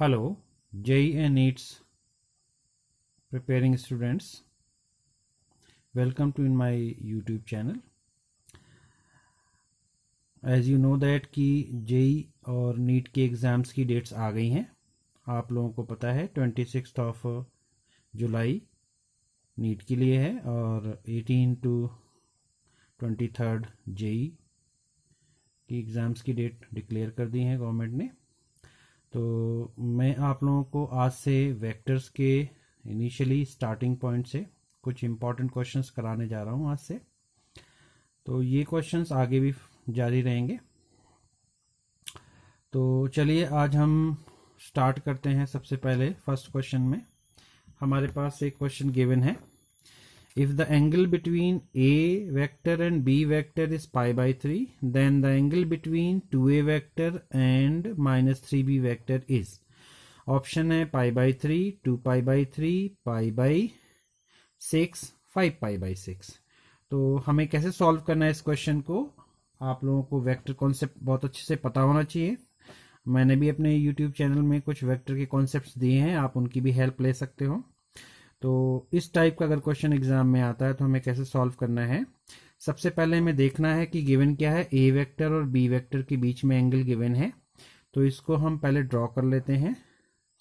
Hello, JEE and NEET's preparing students. Welcome to in my YouTube channel. As you know that कि JEE और NEET के exams की dates आ गई हैं. आप लोगों को पता है 26 ऑफ जुलाई नीट के लिए है और 18 to 23 JEE की एग्ज़ाम्स की डेट डिक्लेयर कर दी है गवर्नमेंट ने. तो मैं आप लोगों को आज से वेक्टर्स के इनिशियली स्टार्टिंग पॉइंट से कुछ इम्पॉर्टेंट क्वेश्चंस कराने जा रहा हूँ आज से. तो ये क्वेश्चंस आगे भी जारी रहेंगे. तो चलिए आज हम स्टार्ट करते हैं. सबसे पहले फर्स्ट क्वेश्चन में हमारे पास एक क्वेश्चन गिवन है. If the angle between A vector and B vector is pi by 3, then the angle between 2A vector and minus 3B vector is. Option है pi by 3, 2 pi by 3, pi by 6, 5 pi by 6. तो हमें कैसे solve करना है इस question को. आप लोगों को वेक्टर कॉन्सेप्ट बहुत अच्छे से पता होना चाहिए. मैंने भी अपने YouTube चैनल में कुछ वेक्टर के कॉन्सेप्ट्स दिए हैं, आप उनकी भी हेल्प ले सकते हो. तो इस टाइप का अगर क्वेश्चन एग्जाम में आता है तो हमें कैसे सॉल्व करना है. सबसे पहले हमें देखना है कि गिवन क्या है. ए वेक्टर और बी वेक्टर के बीच में एंगल गिवन है, तो इसको हम पहले ड्रॉ कर लेते हैं.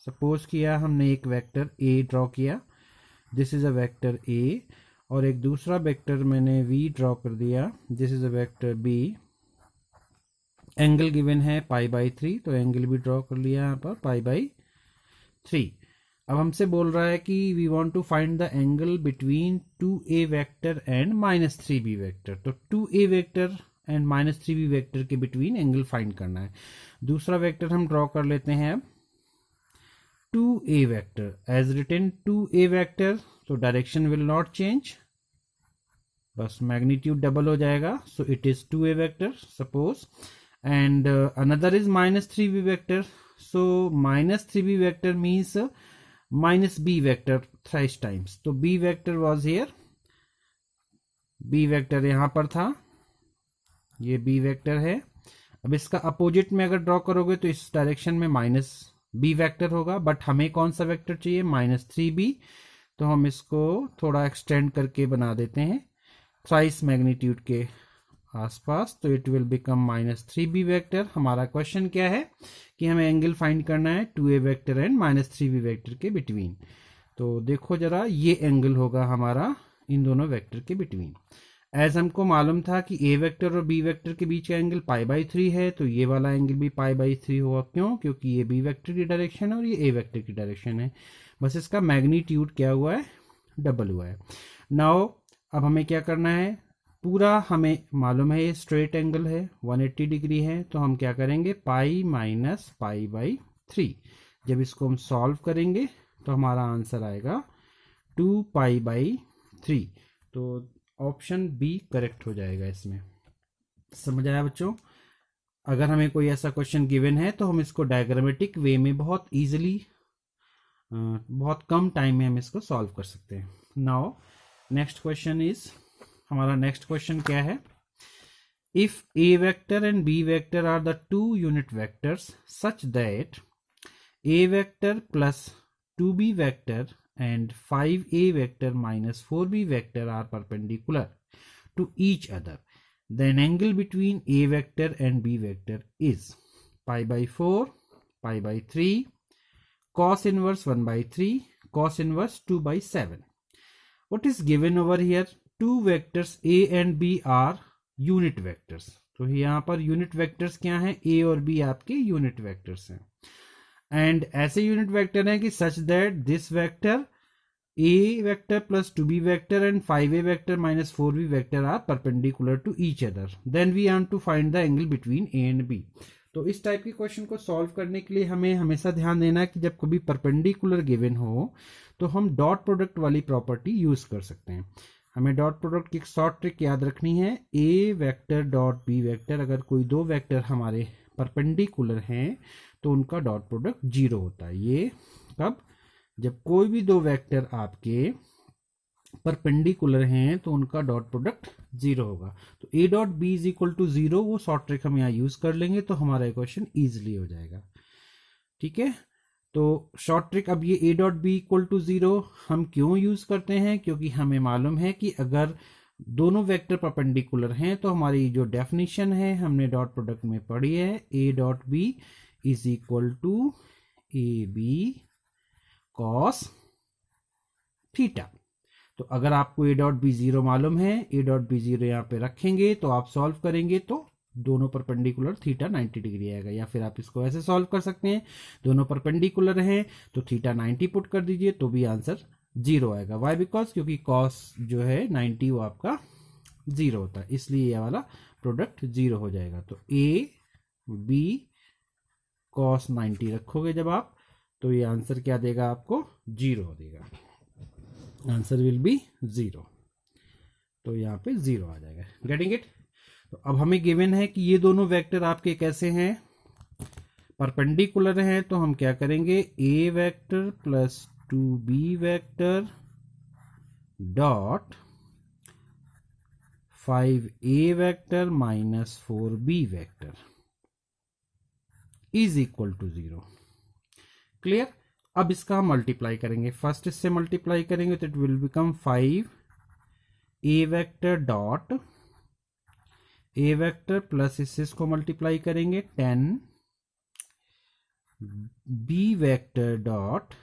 सपोज किया हमने एक वेक्टर ए ड्रॉ किया, this is a vector A, और एक दूसरा वेक्टर मैंने वी ड्रॉ कर दिया, this is a vector B. Angle given है पाई बाई 3, तो एंगल भी ड्रॉ कर लिया यहाँ पर पाई बाई 3. अब हमसे बोल रहा है कि we want to find the angle between 2a vector and minus 3b vector. तो 2a vector and minus 3b vector के बिटवीन एंगल फाइंड करना है. दूसरा वेक्टर हम ड्रॉ कर लेते हैं. अब 2a vector as written 2a vector, तो डायरेक्शन विल नॉट चेंज, बस मैग्नीट्यूड डबल हो जाएगा. So it is 2a vector suppose. And another is minus 3b vector. So minus 3b vector means minus b vector thrice times. तो b vector was here, b vector यहां पर था, ये b vector है. अब इसका अपोजिट में अगर ड्रॉ करोगे तो इस डायरेक्शन में माइनस b वेक्टर होगा, बट हमें कौन सा वेक्टर चाहिए, माइनस 3b. तो हम इसको थोड़ा एक्सटेंड करके बना देते हैं थ्राइस मैग्नीट्यूड के आसपास, तो it will become minus 3b vector. हमारा क्वेश्चन क्या है कि हमें एंगल फाइंड करना है 2a vector and minus 3b vector के बिटवीन. तो देखो जरा, ये एंगल होगा हमारा इन दोनों वेक्टर के बिटवीन. एज हमको मालूम था कि a वेक्टर और b वेक्टर के बीच का एंगल पाई बाई 3 है, तो ये वाला एंगल भी पाई बाई 3 होगा. क्यों? क्योंकि ये b वेक्टर की डायरेक्शन है और ये a वेक्टर की डायरेक्शन है. बस इसका मैग्नीट्यूड क्या हुआ है, डबल हुआ है. नाउ अब हमें क्या करना है, पूरा हमें मालूम है ये स्ट्रेट एंगल है, 180 डिग्री है. तो हम क्या करेंगे, पाई माइनस पाई बाई 3. जब इसको हम सॉल्व करेंगे तो हमारा आंसर आएगा 2 पाई बाई 3. तो ऑप्शन बी करेक्ट हो जाएगा इसमें. समझ आया बच्चों? अगर हमें कोई ऐसा क्वेश्चन गिवन है तो हम इसको डायग्रामेटिक वे में बहुत इजीली, बहुत कम टाइम में हम इसको सॉल्व कर सकते हैं. नाउ नेक्स्ट क्वेश्चन इज, हमारा नेक्स्ट क्वेश्चन क्या है. If A vector and B vector are the two unit vectors such that A vector plus 2b vector and 5a vector minus 4b vector are perpendicular to each other, then angle between A vector and B vector is pi by 4, pi by 3, cos inverse 1 by 3, cos inverse 2 by 7. What is given over here? Two vectors a and b are unit vectors. तो यहाँ per unit vectors क्या हैं, a और b आपके unit vectors हैं. And ऐसे unit vector हैं कि such that this vector a vector plus 2b vector and 5a vector minus 4b vector are perpendicular to each other, then we want to find the angle between a and b. तो इस type के question को solve करने के लिए हमें हमेशा ध्यान देना है कि जब कभी परपेंडिकुलर गिवन हो तो हम डॉट प्रोडक्ट वाली प्रॉपर्टी यूज कर सकते हैं. हमें डॉट प्रोडक्ट की एक शॉर्ट ट्रिक याद रखनी है. ए वेक्टर डॉट बी वेक्टर, अगर कोई दो वेक्टर हमारे परपेंडिकुलर हैं तो उनका डॉट प्रोडक्ट 0 होता है. ये कब, जब कोई भी दो वेक्टर आपके परपेंडिकुलर हैं तो उनका डॉट प्रोडक्ट 0 होगा. तो a dot B is equal to 0, वो शॉर्ट ट्रिक हम यहाँ यूज कर लेंगे तो हमारा क्वेश्चन इजीली हो जाएगा. ठीक है. तो शॉर्ट ट्रिक, अब ये a dot B equal to 0 हम क्यों यूज करते हैं, क्योंकि हमें मालूम है कि अगर दोनों वेक्टर परपेंडिकुलर हैं तो हमारी जो डेफिनेशन है हमने डॉट प्रोडक्ट में पढ़ी है, a dot B is equal to A B cos theta. तो अगर आपको a डॉट बी 0 मालूम है, a डॉट बी 0 यहाँ पे रखेंगे तो आप सॉल्व करेंगे तो दोनों परपेंडिकुलर थीटा 90 डिग्री आएगा, या फिर आप इसको ऐसे सॉल्व कर सकते हैं, दोनों परपेंडिकुलर हैं तो थीटा 90 पुट कर दीजिए तो भी आंसर 0 आएगा। वाई? बिकॉज क्योंकि कॉस जो है 90 वो आपका 0 होता है, इसलिए ये वाला प्रोडक्ट 0 हो जाएगा। तो ए बी कॉस 90 रखोगे जब आप, तो ये आंसर क्या देगा आपको, 0 देगा, आंसर विल बी 0। तो यहाँ पे 0 आ जाएगा। Getting it? तो अब हमें गिवन है कि ये दोनों वेक्टर आपके कैसे हैं, परपेंडिकुलर हैं, तो हम क्या करेंगे, a vector plus 2b vector dot 5a vector minus 4b vector is equal to 0। Clear? अब इसका हम मल्टीप्लाई करेंगे, फर्स्ट इससे मल्टीप्लाई करेंगे तो it will become 5a vector dot a vector plus इसको मल्टीप्लाई करेंगे 10 b vector dot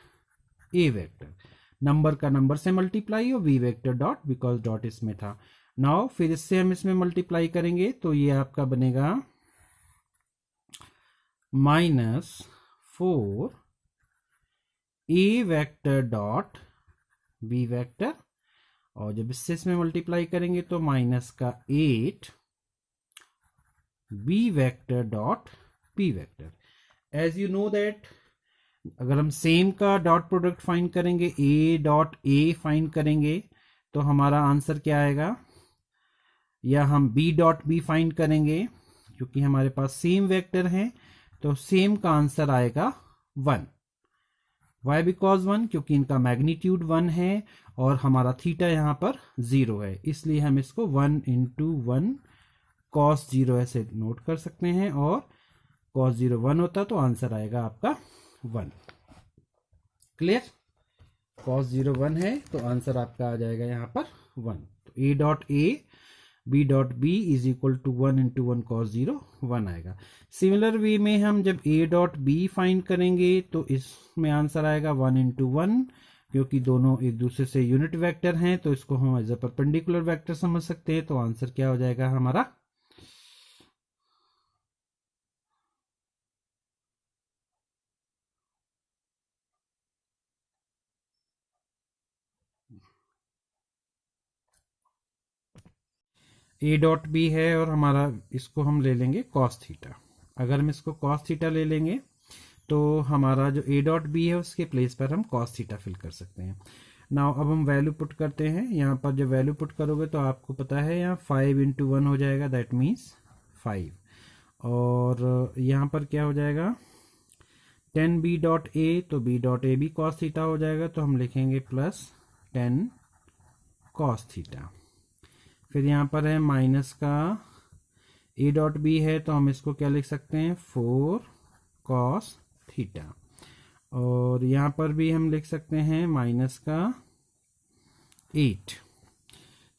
a vector, number का नंबर से मल्टीप्लाई और b vector dot, because dot इसमें था। नाउ फिर इससे हम इसमें मल्टीप्लाई करेंगे तो ये आपका बनेगा -4 a vector dot b vector, और जब इससे इसमें मल्टीप्लाई करेंगे तो माइनस का 8 b vector dot p vector. As you know that अगर हम सेम का डॉट प्रोडक्ट फाइंड करेंगे, a डॉट a फाइंड करेंगे तो हमारा आंसर क्या आएगा, या हम b डॉट b फाइंड करेंगे, क्योंकि हमारे पास सेम वेक्टर हैं तो सेम का आंसर आएगा 1। वाई? बिकॉज 1, क्योंकि इनका मैग्नीट्यूड 1 है और हमारा थीटा यहाँ पर 0 है, इसलिए हम इसको 1 इंटू 1 कॉस 0 ऐसे नोट कर सकते हैं, और कॉस 0 1 होता तो आंसर आएगा आपका 1। क्लियर? कॉस 0 1 है तो आंसर आपका आ जाएगा यहाँ पर 1। तो a dot a b dot b is equal to 1 into 1 cos 0 1 आएगा। सिमिलर वे में हम जब a डॉट b फाइंड करेंगे तो इसमें आंसर आएगा 1 इंटू 1, क्योंकि दोनों एक दूसरे से यूनिट वेक्टर हैं तो इसको हम एज अ परपेंडिकुलर वेक्टर समझ सकते हैं, तो आंसर क्या हो जाएगा हमारा, ए डॉट बी है और हमारा इसको हम ले लेंगे कॉस थीटा। अगर हम इसको कॉस थीटा ले लेंगे तो हमारा जो ए डॉट बी है उसके प्लेस पर हम कॉस थीटा फिल कर सकते हैं। नाउ अब हम वैल्यू पुट करते हैं, यहाँ पर जब वैल्यू पुट करोगे तो आपको पता है यहाँ 5 इंटू 1 हो जाएगा, दैट मीन्स 5, और यहाँ पर क्या हो जाएगा 10 बी डॉट ए, तो बी डॉट ए भी कॉस थीटा हो जाएगा, तो हम लिखेंगे प्लस 10 कॉस थीटा। फिर यहाँ पर है माइनस का ए डॉट बी है तो हम इसको क्या लिख सकते हैं 4 कॉस थीटा, और यहाँ पर भी हम लिख सकते हैं माइनस का 8।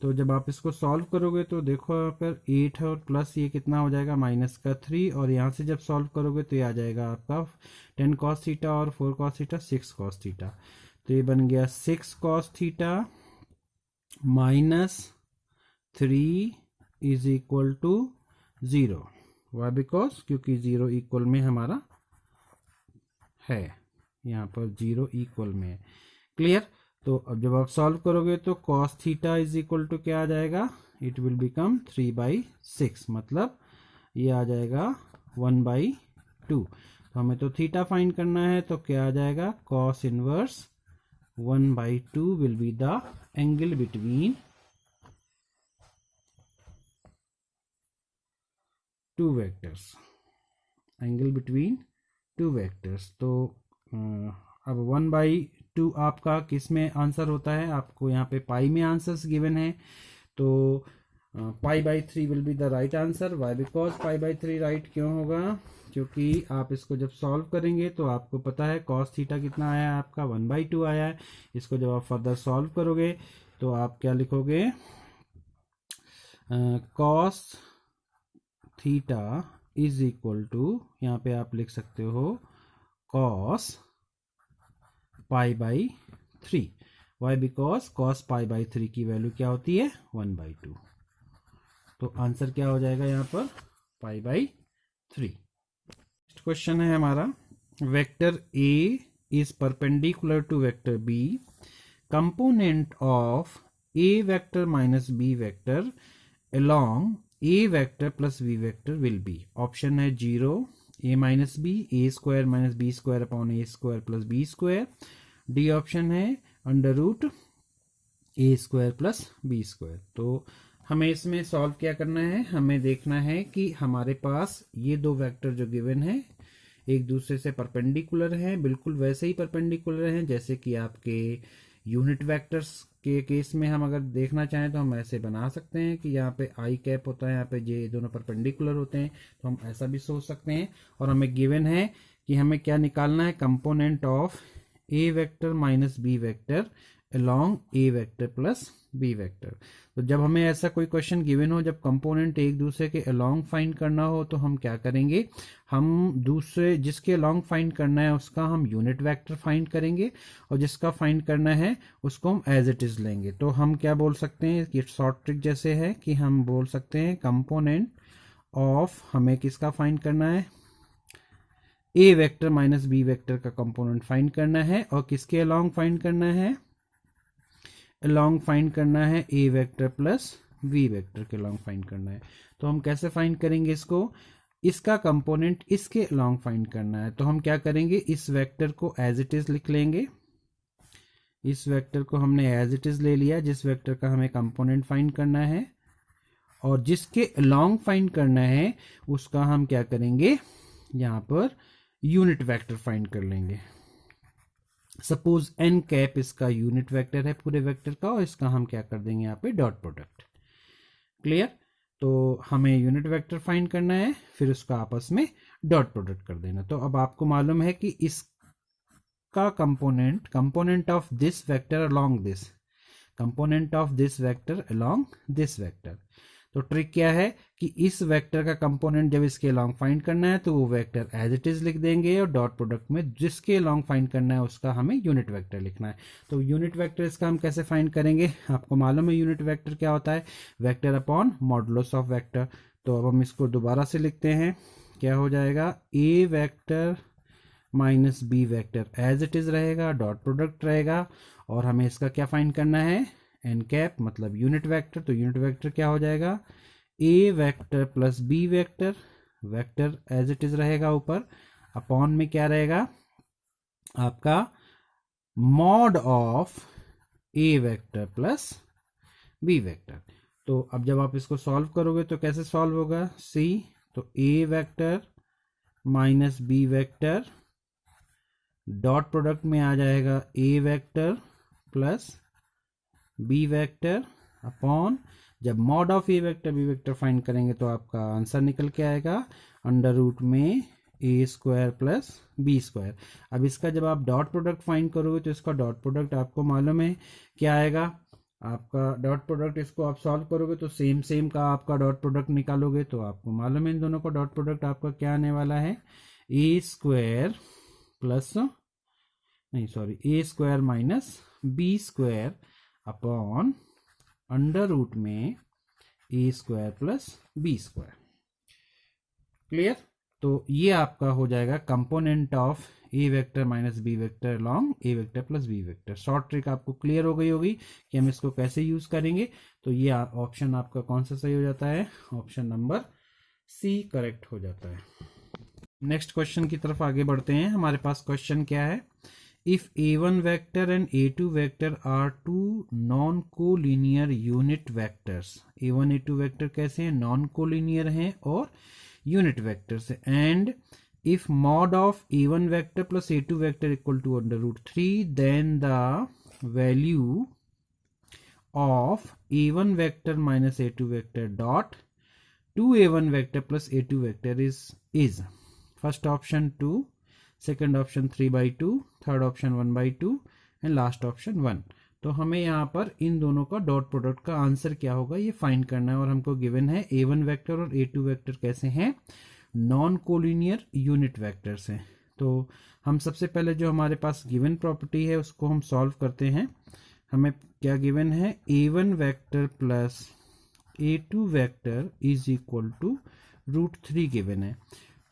तो जब आप इसको सॉल्व करोगे तो देखो यहाँ पर 8 है और प्लस ये कितना हो जाएगा माइनस का 3, और यहाँ से जब सॉल्व करोगे तो ये आ जाएगा आपका 10 कॉस थीटा और 4 कॉस थीटा 6 कॉस थीटा, तो ये बन गया 6 cos theta minus 3 is equal to 0। Why? Because क्योंकि 0 इक्वल में हमारा है, यहाँ पर 0 इक्वल में है। क्लियर? तो अब जब आप सॉल्व करोगे तो cos theta is equal to क्या आ जाएगा, इट विल बिकम 3/6, मतलब ये आ जाएगा 1/2। तो हमें तो थीटा फाइंड करना है तो क्या आ जाएगा, cos inverse 1/2 will be the angle between two vectors, angle between two vectors. तो अब 1/2 आपका किस में आंसर होता है, आपको यहाँ पे पाई में आंसर्स गिवन है, तो pi by 3 will be the right answer. Why? Because pi by 3 right क्यों होगा? क्योंकि आप इसको जब सॉल्व करेंगे तो आपको पता है कॉस थीटा कितना आया है आपका 1/2 आया है. इसको जब आप फर्दर सॉल्व करोगे तो आप क्या लिखोगे? Cos theta is equal to, यहाँ पे आप लिख सकते हो cos pi by 3. Why? Because cos pi by 3 की वैल्यू क्या होती है? 1/2. तो आंसर क्या हो जाएगा यहाँ पर? पाई बाई 3. नेक्स्ट क्वेश्चन है हमारा, vector A is perpendicular to vector B, component of A vector minus B vector along A vector plus B vector will be. Option है 0, A minus B, A square minus B square upon A square plus B square. D option है under root A square plus B square. तो हमें इसमें solve क्या करना है? हमें देखना है कि हमारे पास ये दो वेक्टर जो गिवन है एक दूसरे से परपेंडिकुलर हैं, बिल्कुल वैसे ही परपेंडिकुलर हैं जैसे कि आपके यूनिट वेक्टर्स के केस में हम अगर देखना चाहें तो हम ऐसे बना सकते हैं कि यहाँ पे आई कैप होता है, यहाँ पे जे, दोनों परपेंडिकुलर होते हैं. तो हम ऐसा भी सोच सकते हैं. और हमें गिवन है कि हमें क्या निकालना है? Component of A vector minus B vector along A vector plus B vector. तो जब हमें ऐसा कोई क्वेश्चन गिवन हो, जब कंपोनेंट एक दूसरे के along फाइंड करना हो, तो हम क्या करेंगे? हम दूसरे जिसके along फाइंड करना है उसका हम यूनिट वेक्टर फाइंड करेंगे और जिसका फाइंड करना है उसको हम एज इट इज लेंगे. तो हम क्या बोल सकते हैं कि शॉर्ट ट्रिक जैसे है कि हम बोल सकते हैं कंपोनेंट ऑफ, हमें किसका फाइंड करना है? ए वेक्टर माइनस बी वेक्टर का कंपोनेंट फाइंड करना है. और किसके along फाइंड करना है? along फाइंड करना है ए वेक्टर प्लस वी वेक्टर के along फाइंड करना है. तो हम कैसे फाइंड करेंगे इसको? इसका कंपोनेंट इसके along फाइंड करना है. तो हम क्या करेंगे? इस वेक्टर को एज इट इज लिख लेंगे. इस वेक्टर को हमने एज इट इज ले लिया जिस वेक्टर का हमें कंपोनेंट फाइंड करना है, और जिसके along फाइंड करना है उसका हम क्या करेंगे? यहाँ पर यूनिट वेक्टर फाइंड कर लेंगे. सपोज एन कैप इसका यूनिट वेक्टर है पूरे वेक्टर का, और इसका हम क्या कर देंगे यहाँ पे? Dot product. क्लियर? तो हमें यूनिट वेक्टर फाइंड करना है, फिर उसका आपस में डॉट प्रोडक्ट कर देना. तो अब आपको मालूम है कि इसका component of this vector along this, component of this vector along this vector. तो ट्रिक क्या है कि इस वेक्टर का कंपोनेंट जब इसके अलॉन्ग फाइंड करना है तो वो वेक्टर एज इट इज लिख देंगे, और डॉट प्रोडक्ट में जिसके अलॉन्ग फाइंड करना है उसका हमें यूनिट वेक्टर लिखना है. तो यूनिट वेक्टर इसका हम कैसे फाइंड करेंगे? आपको मालूम है यूनिट वेक्टर क्या होता है? Vector upon modulus of vector. तो अब हम इसको दोबारा से लिखते हैं. क्या हो जाएगा? A vector minus B vector as it is रहेगा, डॉट प्रोडक्ट रहेगा, और हमें इसका क्या फाइंड करना है? एन कैप मतलब यूनिट वेक्टर. तो यूनिट वेक्टर क्या हो जाएगा? A vector plus B vector, vector as it is रहेगा ऊपर, अपॉन में क्या रहेगा आपका? Mod of A vector plus B vector. तो अब जब आप इसको सॉल्व करोगे तो कैसे सॉल्व होगा? सी, तो A vector minus B vector, dot product में आ जाएगा A vector plus B vector, upon जब mod of A vector B vector find करेंगे तो आपका आंसर निकल के आएगा अंडर रूट में A square plus B square. अब इसका जब आप डॉट प्रोडक्ट फाइंड करोगे तो इसका डॉट प्रोडक्ट आपको मालूम है क्या आएगा? आपका डॉट प्रोडक्ट, इसको आप सॉल्व करोगे तो सेम का आपका डॉट प्रोडक्ट निकालोगे तो आपको मालूम है इन दोनों का डॉट प्रोडक्ट आपका क्या आने वाला है? ए स्क्वायर प्लस, नहीं sorry, A square minus B square upon under root में A square plus B square. Clear? तो ये आपका हो जाएगा component of A vector minus B vector along A vector plus B vector. Short trick आपको clear हो गई होगी कि हम इसको कैसे यूज करेंगे. तो ये ऑप्शन आपका कौन सा सही हो जाता है? ऑप्शन नंबर सी करेक्ट हो जाता है. नेक्स्ट क्वेश्चन की तरफ आगे बढ़ते हैं. हमारे पास क्वेश्चन क्या है? If a1 vector and a2 vector are two non-collinear unit vectors, a1 a2 vector कैसे हैं? non-collinear हैं और unit vectors हैं. And if mod of a1 vector plus a2 vector equal to under root 3, then the value of a1 vector minus a2 vector dot 2a1 vector plus a2 vector is first option 2, second option 3/2, third option 1/2 and last option 1। तो हमें यहाँ पर इन दोनों का dot product का answer क्या होगा ये फाइंड करना है। और हमको गिवन है a1 वेक्टर और a2 वेक्टर कैसे हैं, नॉन कोलिनियर यूनिट वेक्टर्स हैं। तो हम सबसे पहले जो हमारे पास गिवन प्रॉपर्टी है उसको हम सॉल्व करते हैं। हमें क्या गिवन है, a1 vector plus a2 vector is equal to √3 given है।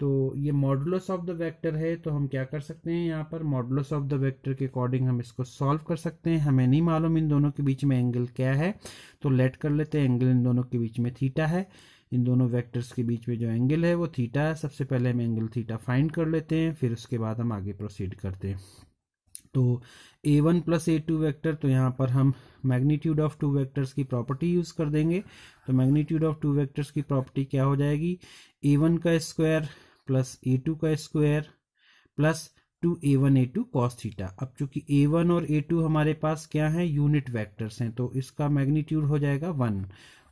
तो ये मॉडुलस ऑफ द वेक्टर है, तो हम क्या कर सकते हैं, यहाँ पर मॉडुलस ऑफ द वेक्टर के अकॉर्डिंग हम इसको सॉल्व कर सकते हैं। हमें नहीं मालूम इन दोनों के बीच में एंगल क्या है, तो लेट कर लेते हैं एंगल इन दोनों के बीच में थीटा है। इन दोनों वेक्टर्स के बीच में जो एंगल है वो थीटा है। सबसे पहले हम एंगल थीटा फाइंड कर लेते हैं, फिर उसके बाद हम आगे प्रोसीड करते हैं। तो a1 प्लस a2 वेक्टर, तो यहाँ पर हम मैग्नीट्यूड ऑफ टू वेक्टर्स की प्रॉपर्टी यूज कर देंगे। तो मैग्नीट्यूड ऑफ टू वेक्टर्स की प्रॉपर्टी क्या हो जाएगी, a1 का स्क्वायर प्लस a2 का square plus 2a1 a2 cos theta. अब चूंकि a1 और a2 हमारे पास क्या है, यूनिट वेक्टर्स हैं, तो इसका मैग्नीट्यूड हो जाएगा 1।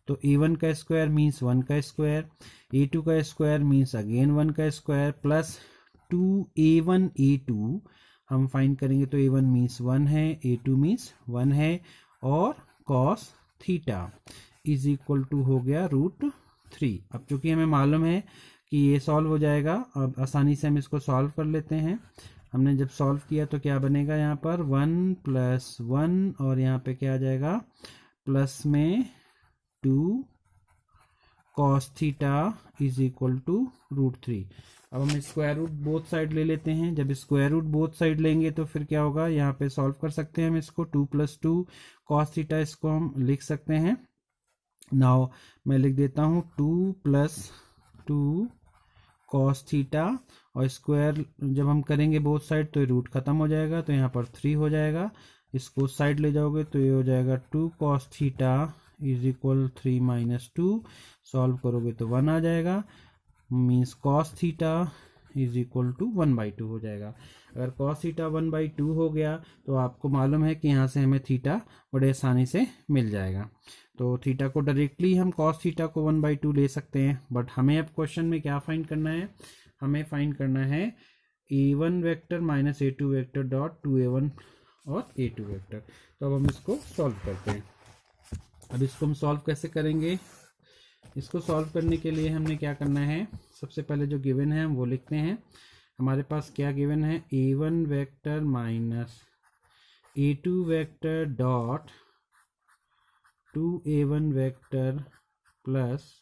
तो a1 का स्क्वायर मीन्स 1 का स्क्वायर, a2 का स्क्वायर मीन्स अगेन 1 का स्क्वायर प्लस 2a1 a2 हम फाइंड करेंगे। तो a1 मीन्स 1 है, a2 मीन्स 1 है, और cos theta is equal to हो गया √3। अब चूंकि हमें मालूम है कि ये सॉल्व हो जाएगा, अब आसानी से हम इसको सॉल्व कर लेते हैं। हमने जब सॉल्व किया तो क्या बनेगा, यहाँ पर 1 + 1 और यहाँ पे क्या आ जाएगा, प्लस में 2 cos theta is equal to √3। अब हम स्क्वायर रूट बोथ साइड ले लेते हैं। जब स्क्वायर रूट बोथ साइड लेंगे तो फिर क्या होगा, यहाँ पे सॉल्व कर सकते हैं हम इसको। 2 + 2 cos थीटा इसको हम लिख सकते हैं। नाउ मैं लिख देता हूँ 2 + 2 cos थीटा, और स्क्वायर जब हम करेंगे बोथ साइड तो रूट खत्म हो जाएगा, तो यहाँ पर 3 हो जाएगा। इसको साइड ले जाओगे तो ये हो जाएगा 2 cos theta is equal 3 - 2। Solve करोगे तो 1 आ जाएगा, means cos theta is equal to 1/2 हो जाएगा। अगर cos थीटा 1/2 हो गया तो आपको मालूम है कि यहाँ से हमें थीटा बड़े आसानी से मिल जाएगा। तो थीटा को डायरेक्टली हम cos थीटा को 1/2 ले सकते हैं, बट हमें अब क्वेश्चन में क्या फाइंड करना है, हमें फाइंड करना है a1 vector minus a2 vector dot 2a1 और a2 वेक्टर। तो अब हम इसको सॉल्व करते हैं। अब इसको हम सॉल्व कैसे करेंगे, इसको सॉल्व करने के लिए हमने क्या करना है, सबसे पहले जो गिवन है हम वो लिखते हैं। हमारे पास क्या गिवन है, a1 vector minus a2 vector dot 2a1 vector plus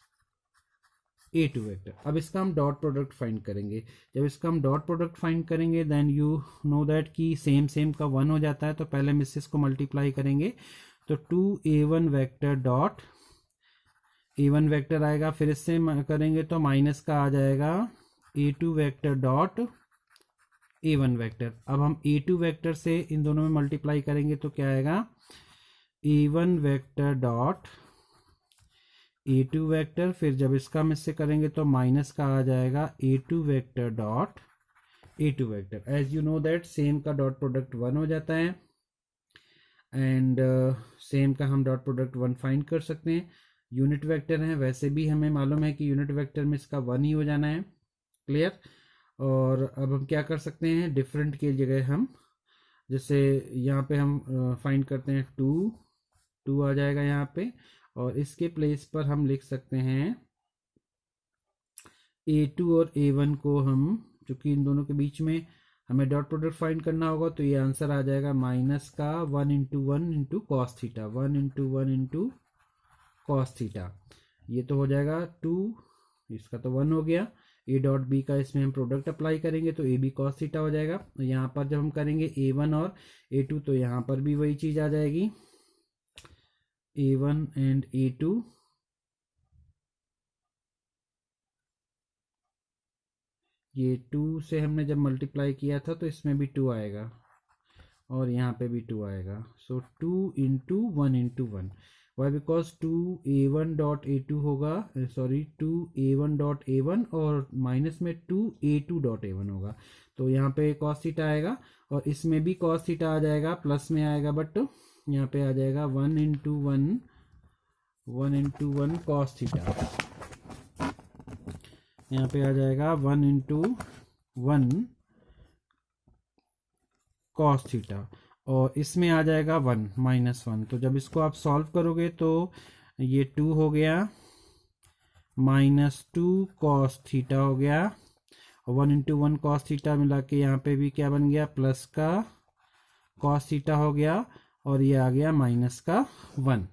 a2 vector. अब इसका हम डॉट प्रोडक्ट फाइंड करेंगे। जब इसका हम डॉट प्रोडक्ट फाइंड करेंगे देन यू नो दैट कि सेम का 1 हो जाता है, तो पहले हम इसको मल्टीप्लाई करेंगे। तो 2a1 vector dot a1 vector आएगा, फिर इससे करेंगे तो माइनस का आ जाएगा a2 vector dot a1 vector. अब हम a2 वेक्टर से इन दोनों में मल्टीप्लाई करेंगे तो क्या आएगा, a1 vector dot a2 vector, फिर जब इसका हम इससे करेंगे तो माइनस का आ जाएगा a2 vector dot a2 vector. As you know that same का डॉट प्रोडक्ट 1 हो जाता है, एंड सेम का हम डॉट प्रोडक्ट 1 फाइंड कर सकते हैं। यूनिट वेक्टर है, वैसे भी हमें मालूम है कि यूनिट वेक्टर में इसका 1 ही हो जाना है, क्लियर। और अब हम क्या कर सकते हैं, डिफरेंट की जगह हम जैसे यहाँ पे हम फाइंड करते हैं 2 आ जाएगा यहाँ पे, और इसके प्लेस पर हम लिख सकते हैं a2 और a1 को हम, चूंकि इन दोनों के बीच में हमें डॉट प्रोडक्ट फाइंड करना होगा, तो ये आंसर आ जाएगा माइनस का 1 × 1 × cos थीटा, 1 × 1 × cos थीटा। ये तो हो जाएगा 2, इसका तो 1 हो गया। a डॉट b का इसमें हम प्रोडक्ट अप्लाई करेंगे तो ab cos थीटा हो जाएगा। यहाँ पर जब हम करेंगे a1 और a2 तो यहाँ पर भी वही चीज आ जाएगी, a1 एंड a2। ये 2 से हमने जब मल्टीप्लाई किया था तो इसमें भी 2 आएगा और यहाँ पे भी 2 आएगा। सो 2 × 1 × 1, why because 2a1 dot a2 होगा, सॉरी 2a1 डॉट a1 और माइनस में 2a2 डॉट a1 होगा। तो यहाँ पे cos थीटा आएगा और इसमें भी cos थीटा आ जाएगा, प्लस में आएगा बट यहाँ पे आ जाएगा 1 कॉस थीटा, यहाँ पे आ जाएगा 1 कॉस थीटा, और इसमें आ जाएगा 1 -1। तो जब इसको आप सॉल्व करोगे तो ये 2 हो गया, -2 कॉस थीटा हो गया, और 1 कॉस थीटा मिला के यहाँ पे भी क्या बन गया, प्लस का कॉस थीटा हो गया, और ये आ गया माइनस का 1।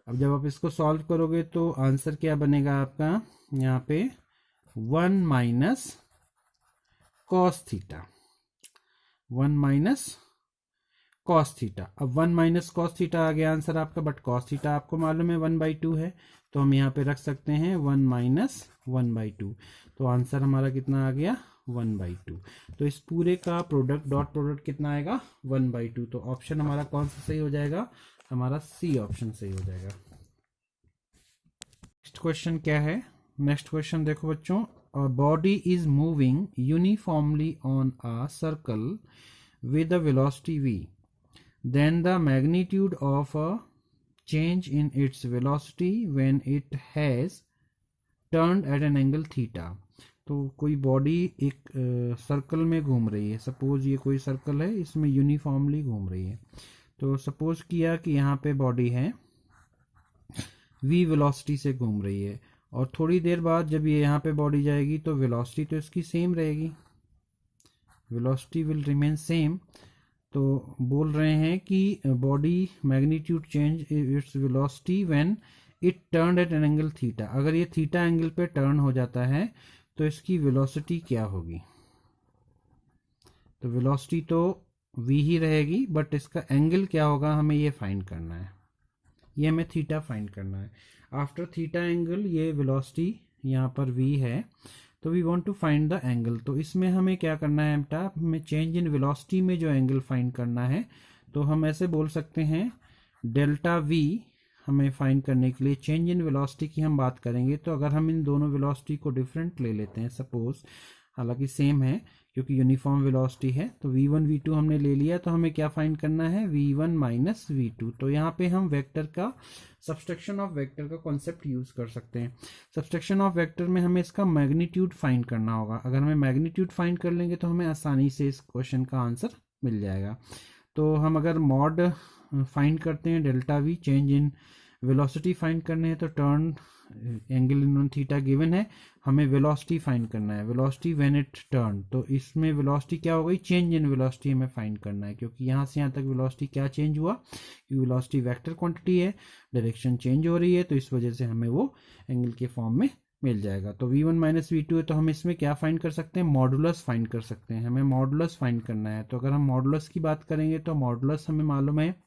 अब जब आप इसको सॉल्व करोगे तो आंसर क्या बनेगा आपका, यहाँ पे 1 minus cos theta, 1 minus cos theta. अब 1 माइनस कॉस थीटा आ गया आंसर आपका, बट कॉस थीटा आपको मालूम है 1/2 है, तो हम यहाँ पे रख सकते हैं 1 माइनस 1/2। तो आंसर हमारा कितना आ गया, 1/2। तो इस पूरे का प्रोडक्ट, डॉट प्रोडक्ट कितना आएगा, 1/2। तो ऑप्शन हमारा कौन सा सही हो जाएगा, हमारा सी ऑप्शन सही हो जाएगा। नेक्स्ट क्वेश्चन क्या है, नेक्स्ट क्वेश्चन देखो बच्चों, body is moving uniformly on a circle with a velocity v, then the magnitude of a change in its velocity when it has turned at an angle theta। तो कोई body एक circle में घूम रही है, suppose ये कोई circle है, इसमें यूनिफॉर्मली घूम रही है। तो सपोज किया कि यहाँ पे बॉडी है v वेलोसिटी से घूम रही है, और थोड़ी देर बाद जब ये यहाँ पे बॉडी जाएगी तो वेलोसिटी तो इसकी सेम रहेगी, वेलोसिटी विल रिमेन सेम। तो बोल रहे हैं कि body magnitude change its velocity when it turn eight an angle theta. अगर ये थीटा एंगल पे टर्न हो जाता है तो इसकी वेलोसिटी क्या होगी, तो वेलोसिटी तो v ही रहेगी, बट इसका एंगल क्या होगा हमें ये फाइंड करना है, ये हमें थीटा फाइंड करना है। आफ्टर थीटा एंगल ये वेलोसिटी यहाँ पर v है, तो we want to find the angle. तो इसमें हमें क्या करना है बेटा, हमें चेंज इन वेलोसिटी में जो एंगल फाइंड करना है, तो हम ऐसे बोल सकते हैं डेल्टा v हमें फाइंड करने के लिए चेंज इन वेलोसिटी की हम बात करेंगे। तो अगर हम इन दोनों वेलोसिटी को डिफरेंट ले लेते हैं, सपोज हालांकि सेम है क्योंकि यूनिफॉर्म वेलोसिटी है, तो v1 v2 हमने ले लिया, तो हमें क्या फाइंड करना है, v1 माइनस v2। तो यहाँ पे हम वेक्टर का, सब्सट्रैक्शन ऑफ वेक्टर का कॉन्सेप्ट यूज कर सकते हैं। सब्सट्रैक्शन ऑफ वेक्टर में हमें इसका मैग्नीट्यूड फाइंड करना होगा। अगर हमें मैग्नीट्यूड फाइंड कर लेंगे तो हमें आसानी से इस क्वेश्चन का आंसर मिल जाएगा। तो हम अगर मॉड फाइंड करते हैं delta v, change in velocity find करने हैं, तो turn angle in theta given है, हमें वेलोसिटी फाइंड करना है, वेलोसिटी व्हेन इट टर्न। तो इसमें वेलोसिटी क्या हो गई, चेंज इन वेलोसिटी हमें फाइंड करना है, क्योंकि यहाँ से यहाँ तक वेलोसिटी क्या चेंज हुआ, क्योंकि वेलोसिटी वेक्टर क्वांटिटी है, डायरेक्शन चेंज हो रही है, तो इस वजह से हमें वो एंगल के फॉर्म में मिल जाएगा। तो v1 माइनस v2 है, तो हम इसमें क्या फाइंड कर सकते हैं, मॉडुलस फाइंड कर सकते हैं, हमें मॉडुलस फाइंड करना है। तो अगर हम मॉडुलस की बात करेंगे तो मॉडुलस हमें मालूम है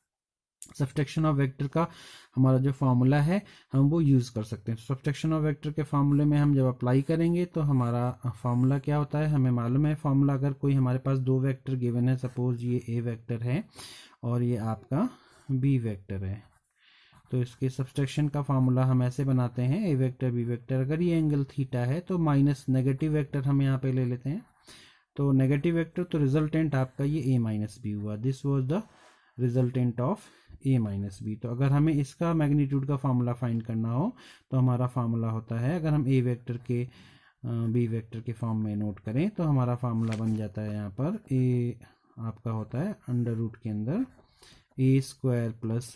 सब्सट्रैक्शन ऑफ वेक्टर का हमारा जो फॉर्मूला है हम वो यूज कर सकते हैं। सब्सट्रैक्शन ऑफ वेक्टर के फॉर्मूले में हम जब अप्लाई करेंगे तो हमारा फॉर्मूला क्या होता है, हमें मालूम है फॉर्मूला। अगर कोई हमारे पास दो वेक्टर गिवन है, सपोज ये ए वेक्टर है और ये आपका बी वेक्टर है, तो इसके सब्सट्रैक्शन का फॉर्मूला हम ऐसे बनाते हैं, ए वेक्टर बी वेक्टर, अगर ये एंगल थीटा है तो माइनस नेगेटिव वेक्टर हम यहाँ पे ले लेते हैं, तो नेगेटिव वेक्टर, तो रिजल्टेंट आपका ये ए माइनस बी हुआ, this was the resultant of a minus b. तो अगर हमें इसका मैग्नीट्यूड का फार्मूला फाइंड करना हो तो हमारा फार्मूला होता है, अगर हम ए वेक्टर के बी वेक्टर के फॉर्म में नोट करें तो हमारा फार्मूला बन जाता है यहाँ पर ए आपका होता है अंडर रूट के अंदर A square plus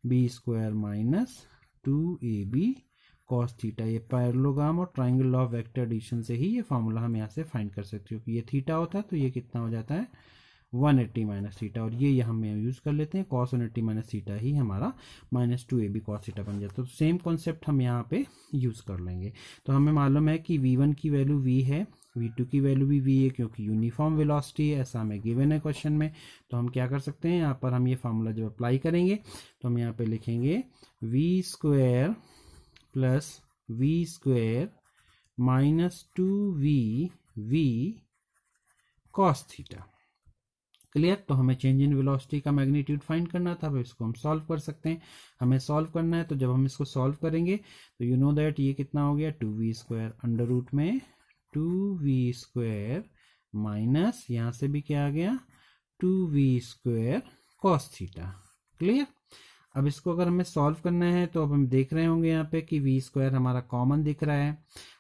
B square minus 2ab cos theta. ये पैरेललोग्राम और triangle law of vector addition से ही ये फार्मूला हम यहाँ से फाइंड कर सकते हो कि ये थीटा होता है तो ये कितना हो जाता है 180 माइनस थीटा, और ये हम यूज कर लेते हैं कॉस 180 माइनस थीटा ही हमारा माइनस 2ab कॉस थीटा बन जाता है। तो सेम कॉन्सेप्ट हम यहाँ पे यूज कर लेंगे। तो हमें मालूम है कि v1 की वैल्यू v है, v2 की वैल्यू भी v है, क्योंकि यूनिफॉर्म वेलोसिटी है, ऐसा हमें गिवन है क्वेश्चन में। तो हम क्या कर सकते हैं, यहाँ पर हम ये फार्मूला जब अप्लाई करेंगे तो हम यहाँ पे लिखेंगे v square plus v square minus 2v cos theta. Clear. तो हमें चेंज इन वेलोसिटी का मैग्नीट्यूड फाइंड करना था, अब इसको हम सॉल्व कर सकते हैं। हमें सॉल्व करना है तो जब हम इसको सॉल्व करेंगे तो यू नो दैट ये कितना हो गया 2v स्क्वायर अंडर रूट में 2v स्क्वायर माइनस यहाँ से भी क्या आ गया 2v square cos theta. Clear. अब इसको अगर हमें सॉल्व करना है तो अब हम देख रहे होंगे यहाँ पे कि वी स्क्वायर हमारा कॉमन दिख रहा है,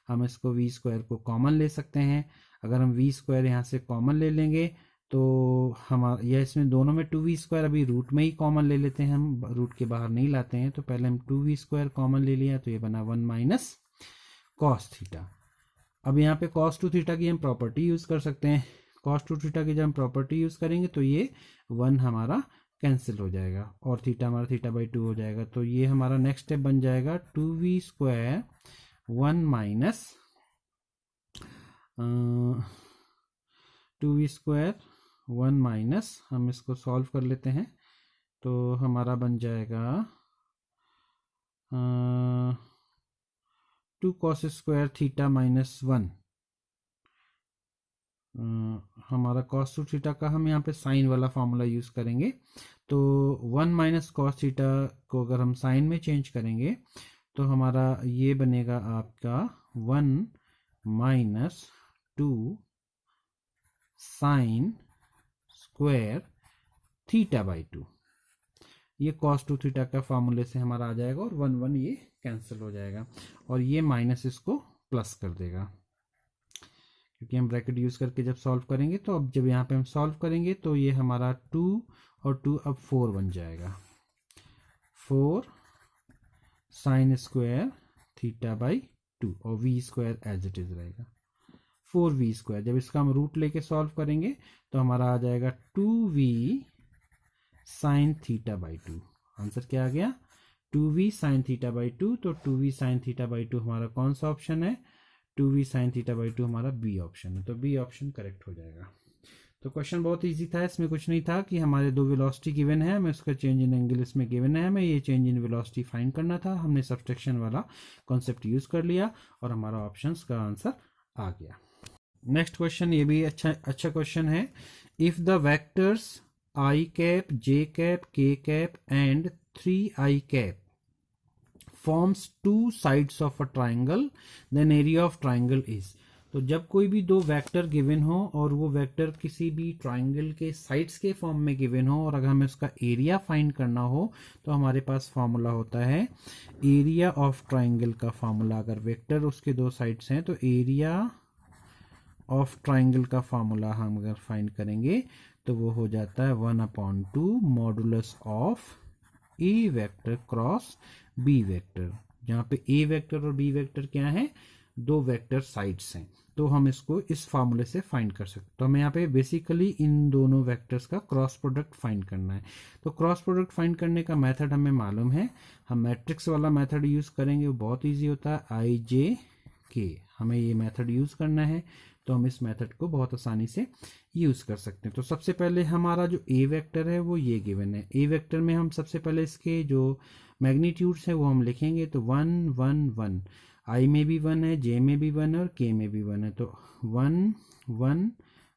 हम इसको वी स्क्वायर को कॉमन ले सकते हैं। अगर हम वी स्क्वायर यहाँ से कॉमन ले लेंगे तो हमारा यह इसमें दोनों में 2v² अभी रूट में ही कॉमन ले लेते हैं, हम रूट के बाहर नहीं लाते हैं। तो पहले हम 2v² कॉमन ले लिया तो ये बना 1 माइनस कॉस थीटा। अब यहाँ पे cos 2 थीटा की हम प्रॉपर्टी यूज कर सकते हैं। cos 2 थीटा की जब हम प्रॉपर्टी यूज करेंगे तो ये 1 हमारा कैंसिल हो जाएगा और थीटा हमारा θ/2 हो जाएगा। तो ये हमारा नेक्स्ट स्टेप बन जाएगा 2v² 1 माइनस 2v² 1 माइनस, हम इसको सॉल्व कर लेते हैं तो हमारा बन जाएगा 2 cos स्क्वायर थीटा माइनस 1। हमारा cos 2 थीटा का हम यहाँ पे साइन वाला फॉर्मूला यूज करेंगे। तो 1 माइनस कॉस थीटा को अगर हम साइन में चेंज करेंगे तो हमारा ये बनेगा आपका 1 माइनस 2 साइन स्क्वायर θ/2। ये cos 2 थीटा का फॉर्मूले से हमारा आ जाएगा और 1 1 ये कैंसिल हो जाएगा और ये माइनस इसको प्लस कर देगा क्योंकि हम ब्रैकेट यूज करके जब सॉल्व करेंगे। तो अब जब यहाँ पे हम सॉल्व करेंगे तो ये हमारा 2 और 2 अब 4 बन जाएगा, 4 साइन स्क्वायर θ/2 और v² एज इट इज रहेगा 4v²। जब इसका हम रूट लेके सॉल्व करेंगे तो हमारा आ जाएगा 2v साइन θ/2। आंसर क्या आ गया 2v साइन θ/2। तो 2v साइन θ/2 हमारा कौन सा ऑप्शन है, 2v साइन θ/2 हमारा बी ऑप्शन है। तो बी ऑप्शन करेक्ट हो जाएगा। तो क्वेश्चन बहुत इजी था, इसमें कुछ नहीं था कि हमारे दो वेलोसिटी गिवन है, हमें उसका चेंज इन एंगल इसमें गिवन है, हमें ये चेंज इन वेलोसिटी फाइंड करना था। हमने सब्सट्रैक्शन वाला कॉन्सेप्ट यूज कर लिया और हमारा ऑप्शंस का आंसर आ गया। नेक्स्ट क्वेश्चन, ये भी अच्छा क्वेश्चन है। If the vectors i cap, j cap, k cap and 3i cap forms two sides of a triangle, then area of triangle is। तो जब कोई भी दो वेक्टर गिवन हो और वो वेक्टर किसी भी ट्राइंगल के साइड्स के फॉर्म में गिवन हो और अगर हमें उसका एरिया फाइंड करना हो तो हमारे पास फॉर्मूला होता है एरिया ऑफ ट्राइंगल का फॉर्मूला। अगर वेक्टर उसके दो साइड्स हैं तो एरिया ऑफ ट्राइंगल का फॉर्मूला हम अगर फाइंड करेंगे तो वो हो जाता है 1/2 modulus of A vector cross b vector, जहाँ पे ए वेक्टर और बी वेक्टर क्या है, दो वेक्टर साइड्स हैं। तो हम इसको इस फॉर्मूले से फाइंड कर सकते हैं। तो हमें यहाँ पे बेसिकली इन दोनों वेक्टर्स का क्रॉस प्रोडक्ट फाइंड करना है। तो क्रॉस प्रोडक्ट फाइंड करने का मेथड हमें मालूम है, हम मैट्रिक्स वाला मेथड यूज करेंगे, वो बहुत ईजी होता है, IJK हमें ये मेथड यूज करना है। तो हम इस मेथड को बहुत आसानी से यूज कर सकते हैं। तो सबसे पहले हमारा जो ए वेक्टर है वो ये गिवन है। ए वेक्टर में हम सबसे पहले इसके जो मैग्नीट्यूड्स है वो हम लिखेंगे। तो 1 1 1, आई में भी 1 है, जे में भी 1 है और के में भी 1 है। तो 1 1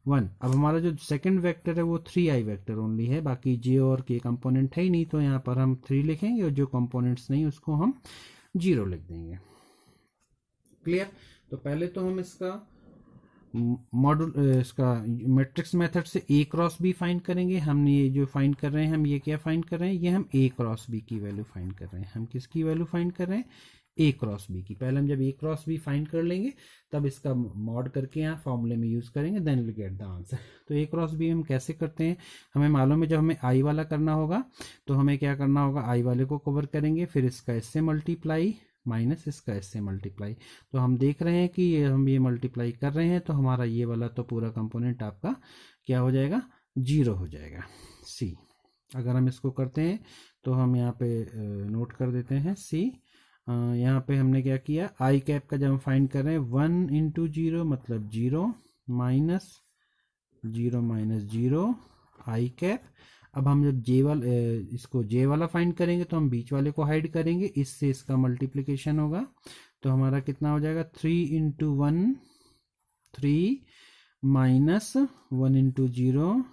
1। अब हमारा जो सेकंड वेक्टर है वो 3i वेक्टर ओनली है, बाकी जे और के कंपोनेंट है ही नहीं। तो यहाँ पर हम 3 लिखेंगे और जो कंपोनेंट्स नहीं उसको हम 0 लिख देंगे। क्लियर। तो पहले तो हम इसका इसका मैट्रिक्स मेथड से ए क्रॉस बी फाइंड करेंगे। हमने ये जो फाइंड कर रहे हैं, हम ये क्या फाइंड कर रहे हैं, ये हम ए क्रॉस बी की वैल्यू फाइंड कर रहे हैं। हम किसकी वैल्यू फाइंड कर रहे हैं, ए क्रॉस बी की। पहले हम जब ए क्रॉस बी फाइंड कर लेंगे तब इसका मॉड करके यहाँ फॉर्मूले में यूज करेंगे, then will get the answer. तो ए क्रॉस बी हम कैसे करते हैं, हमें मालूम है जब हमें आई वाला करना होगा तो हमें क्या करना होगा, आई वाले को कवर करेंगे, फिर इसका इससे मल्टीप्लाई माइनस इसका इससे मल्टीप्लाई। तो हम देख रहे हैं कि हम ये मल्टीप्लाई कर रहे हैं तो हमारा ये वाला तो पूरा कंपोनेंट आपका क्या हो जाएगा, 0 हो जाएगा, सी। अगर हम इसको करते हैं तो हम यहाँ पे नोट कर देते हैं सी। यहाँ पे हमने क्या किया, आई कैप का जब हम फाइंड कर रहे हैं 1 × 0 मतलब 0 माइनस 0 माइनस 0 आई कैप। अब हम जब जे वाला इसको जे वाला फाइंड करेंगे तो हम बीच वाले को हाइड करेंगे, इससे इसका मल्टीप्लिकेशन होगा। तो हमारा कितना हो जाएगा, 3 × 1 3 माइनस 1 × 0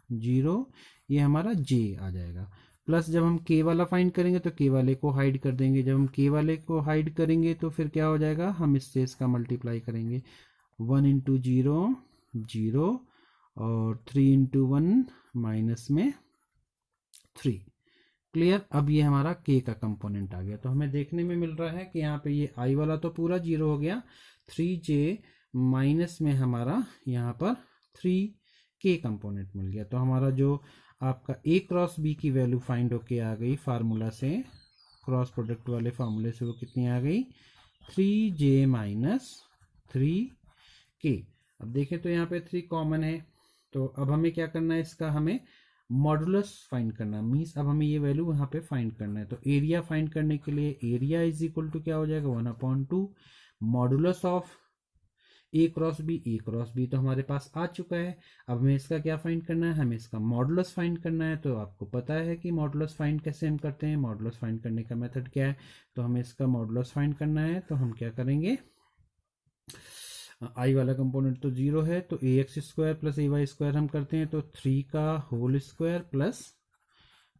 0, ये हमारा जे आ जाएगा। प्लस जब हम के वाला फाइंड करेंगे तो के वाले को हाइड कर देंगे। जब हम के वाले को हाइड करेंगे तो फिर क्या हो जाएगा, हम इससे इसका मल्टीप्लाई करेंगे, 1 × 0 0 और 3 × 1 माइनस में 3। क्लियर। अब ये हमारा k का कंपोनेंट आ गया, तो हमें देखने में मिल रहा है कि यहाँ पे ये i वाला तो पूरा 0 हो गया, 3j माइनस में हमारा यहाँ पर 3k कंपोनेंट मिल गया। तो हमारा जो आपका a क्रॉस b की वैल्यू फाइंड होके आ गई फार्मूला से, क्रॉस प्रोडक्ट वाले फार्मूले से, वो कितनी आ गई 3j माइनस 3k। अब देखें तो यहाँ पे 3 कॉमन है, तो अब हमें क्या करना है, इसका हमें मॉडुलस फाइंड करना, मीन्स अब हमें ये वैल्यू यहाँ पे फाइंड करना है। तो एरिया फाइंड करने के लिए एरिया इज इक्वल टू क्या हो जाएगा 1/2 modulus of a cross b तो हमारे पास आ चुका है। अब हमें इसका क्या फाइंड करना है, हमें इसका मॉडुलस फाइंड करना है। तो आपको पता है कि मॉडुलस फाइंड कैसे हम करते हैं, मॉडुलस फाइंड करने का मेथड क्या है। तो हमें इसका मॉडुलस फाइंड करना है, तो हम क्या करेंगे, आई वाला कंपोनेंट तो 0 है, तो ए एक्स स्क्वायर प्लस ए वाई स्क्वायर हम करते हैं, तो 3 का होल स्क्वायर प्लस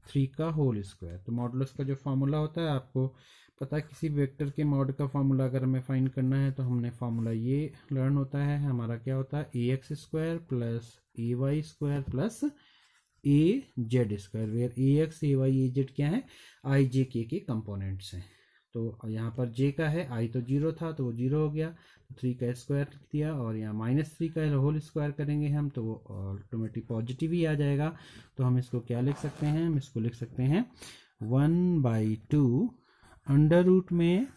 3 का होल स्क्वायर। तो मॉडुलस का जो फॉर्मूला होता है, आपको पता है किसी वेक्टर के मॉड का फॉर्मूला अगर हमें फाइंड करना है, तो हमने फॉर्मूला ये लर्न होता है, हमारा क्या होता है A X square plus A Y square plus A Z square, where A X A Y A Z क्या है, आई जे के कंपोनेंट्स हैं। तो यहाँ पर j का है, i तो 0 था तो वो 0 हो गया, तो 3 का स्क्वायर लिख दिया, और यहाँ -3 का होल स्क्वायर करेंगे हम तो वो ऑटोमेटिक पॉजिटिव ही आ जाएगा। तो हम इसको क्या लिख सकते हैं, हम इसको लिख सकते हैं 1/2 अंडर रूट में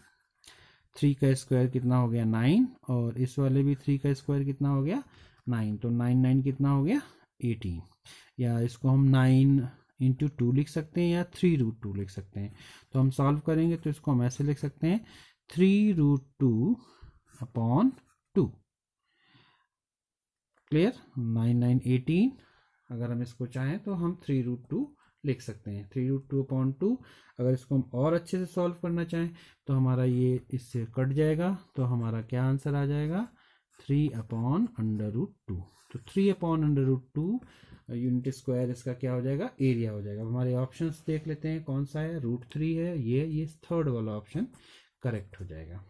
3 का स्क्वायर कितना हो गया 9, और इस वाले भी 3 का स्क्वायर कितना हो गया 9, तो 9 कितना हो गया 18, या इसको हम 9 इंटू 2 लिख सकते हैं या 3√2 लिख सकते हैं। तो हम सॉल्व करेंगे तो इसको हम ऐसे लिख सकते हैं 3√2/2। क्लियर। 9 9 18, अगर हम इसको चाहें तो हम 3√2 लिख सकते हैं, 3√2/2। अगर इसको हम और अच्छे से सॉल्व करना चाहें तो हमारा ये इससे कट जाएगा, तो हमारा क्या आंसर आ जाएगा 3/√2। तो 3/√2 यूनिट स्क्वायर इसका क्या हो जाएगा, एरिया हो जाएगा। हमारे ऑप्शंस देख लेते हैं कौन सा है, √3 है, ये थर्ड वाला ऑप्शन करेक्ट हो जाएगा।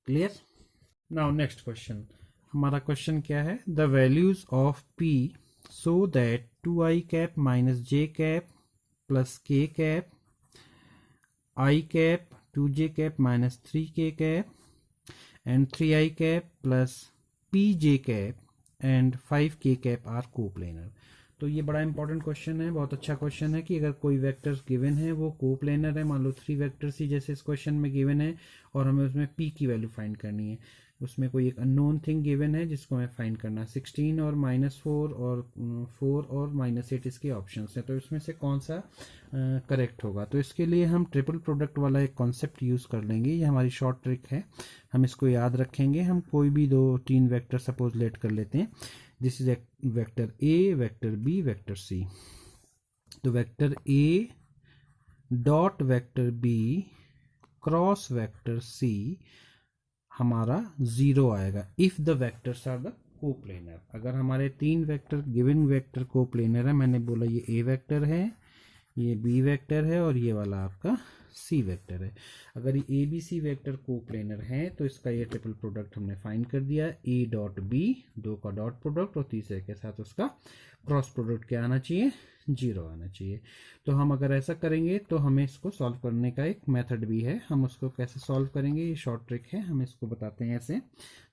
क्लियर। नाउ नेक्स्ट क्वेश्चन, हमारा क्वेश्चन क्या है, the values of p so that 2i cap minus j cap plus k cap, i cap 2j cap minus 3k cap and 3i cap plus pj cap and 5k cap are coplanar. तो ये बड़ा important question है, बहुत अच्छा question है कि अगर कोई वेक्टर्स गिवन है वो कोप्लेनर है, मान लो 3 वेक्टर्स ही जैसे इस क्वेश्चन में गिवन है, और हमें उसमें p की वैल्यू फाइंड करनी है, उसमें कोई एक अननोन थिंग गिवन है जिसको हमें फाइंड करना है, 16 और -4 और 4 और -8 इसके ऑप्शंस हैं, तो इसमें से कौन सा करेक्ट होगा। तो इसके लिए हम ट्रिपल प्रोडक्ट वाला एक कॉन्सेप्ट यूज़ कर लेंगे, ये हमारी शॉर्ट ट्रिक है, हम इसको याद रखेंगे। हम कोई भी 2-3 वेक्टर सपोज लेट कर लेते हैं, this is vector A, vector B, vector C. तो vector A dot vector B cross vector C हमारा 0 आएगा if the vectors are the coplanar. अगर हमारे 3 वेक्टर गिवन वेक्टर कोप्लेनर है, मैंने बोला ये ए वेक्टर है, ये बी वेक्टर है और ये वाला आपका सी वेक्टर है। अगर ये a b c vector coplanar है तो इसका ये ट्रिपल प्रोडक्ट हमने फाइंड कर दिया, ए डॉट बी, 2 का डॉट प्रोडक्ट और तीसरे के साथ उसका क्रॉस प्रोडक्ट क्या आना चाहिए 0 आना चाहिए। तो हम अगर ऐसा करेंगे तो हमें इसको सॉल्व करने का एक मेथड भी है, हम उसको कैसे सॉल्व करेंगे ये शॉर्ट ट्रिक है, हम इसको बताते हैं ऐसे।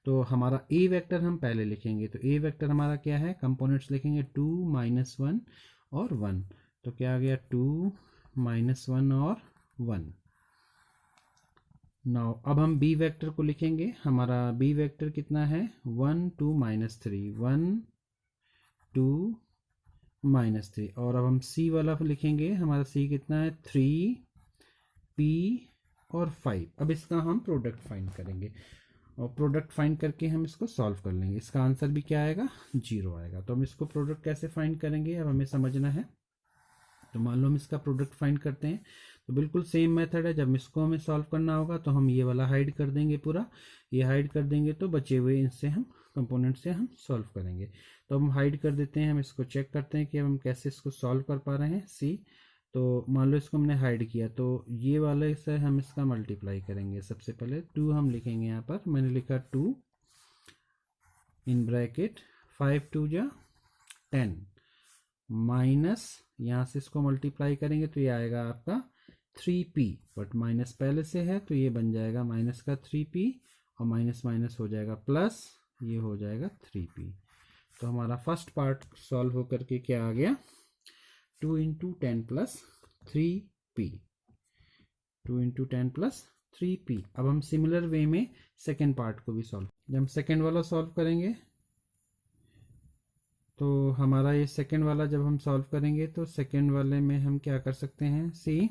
तो हमारा ए वेक्टर हम पहले लिखेंगे, तो ए वेक्टर हमारा क्या है, कंपोनेंट्स लिखेंगे 2 -1 और 1, तो क्या आ गया 2 -1 और 1। नाउ अब हम बी वेक्टर को लिखेंगे, हमारा बी वेक्टर कितना है 1 2 -3, 1 2 -3, और अब हम सी वाला लिखेंगे, हमारा सी कितना है 3 p और 5। अब इसका हम प्रोडक्ट फाइंड करेंगे और प्रोडक्ट फाइंड करके हम इसको सॉल्व कर लेंगे, इसका आंसर भी क्या आएगा 0 आएगा। तो हम इसको प्रोडक्ट कैसे फाइंड करेंगे अब हमें समझना है। तो मान लो हम इसका प्रोडक्ट फाइंड करते हैं, तो बिल्कुल सेम मेथड है, जब इसको हमें सॉल्व करना होगा तो हम ये वाला हाइड कर देंगे, पूरा ये हाइड कर देंगे, तो बचे हुए इनसे हम कंपोनेंट से हम सॉल्व करेंगे। तो हम हाइड कर देते हैं, हम इसको चेक करते हैं कि हम कैसे इसको सॉल्व कर पा रहे हैं सी। तो मान लो इसको हमने हाइड किया, तो ये वाले से हम इसका मल्टीप्लाई करेंगे। सबसे पहले 2 हम लिखेंगे, यहाँ पर मैंने लिखा 2 इन ब्रैकेट 5 2 जा 10 माइनस यहाँ से इसको मल्टीप्लाई करेंगे तो ये आएगा आपका 3p, बट माइनस पहले से है तो ये बन जाएगा माइनस का 3p और माइनस माइनस हो जाएगा प्लस, ये हो जाएगा 3p। तो हमारा फर्स्ट पार्ट सॉल्व होकर के क्या आ गया, 2 × 10 + 3p, 2 × 10 + 3p। अब हम सिमिलर वे में सेकेंड पार्ट को भी सॉल्व, जब हम सेकेंड वाला सॉल्व करेंगे तो हमारा ये सेकेंड वाला जब हम सॉल्व करेंगे तो सेकेंड वाले में हम क्या कर सकते हैं, सी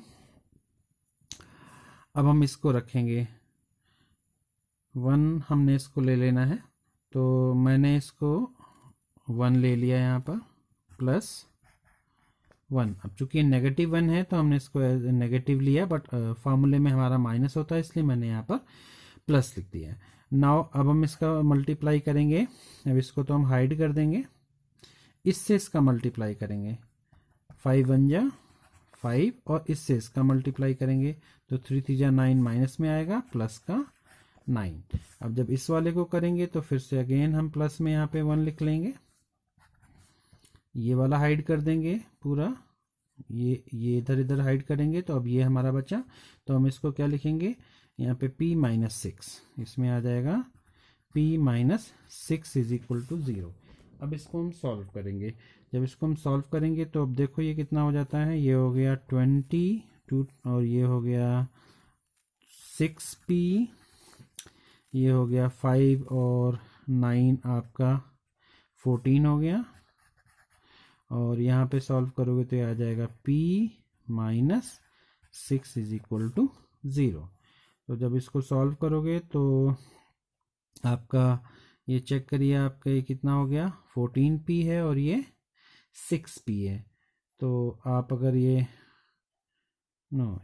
अब हम इसको रखेंगे 1, हमने इसको ले लेना है तो मैंने इसको 1 ले लिया यहाँ पर +1। अब चूंकि नेगेटिव 1 है तो हमने इसको नेगेटिव लिया, बट फार्मूले में हमारा माइनस होता है इसलिए मैंने यहाँ पर प्लस लिख दिया है। नाउ अब हम इसका मल्टीप्लाई करेंगे, अब इसको तो हम हाइड कर देंगे, इससे इसका मल्टीप्लाई करेंगे, 5 × 1 = 5 और इससे इसका मल्टीप्लाई करेंगे तो 3 × 3 = 9, माइनस में आएगा प्लस का 9। अब जब इस वाले को करेंगे तो फिर से अगेन हम प्लस में यहाँ पे 1 लिख लेंगे, ये वाला हाइड कर देंगे पूरा, ये इधर इधर हाइड करेंगे तो अब ये हमारा बचा, तो हम इसको क्या लिखेंगे यहाँ पे p - 6, इसमें आ जाएगा p - 6 = 0। अब इसको हम सॉल्व करेंगे, जब इसको हम सॉल्व करेंगे तो अब देखो ये कितना हो जाता है, ये हो गया 22 और ये हो गया 6p, ये हो गया 5 और 9 आपका 14 हो गया, और यहाँ पे सॉल्व करोगे तो ये आ जाएगा p - 6 = 0। तो जब इसको सॉल्व करोगे तो आपका ये चेक करिए, आपका ये कितना हो गया, 14p है और ये 6p है। तो आप अगर ये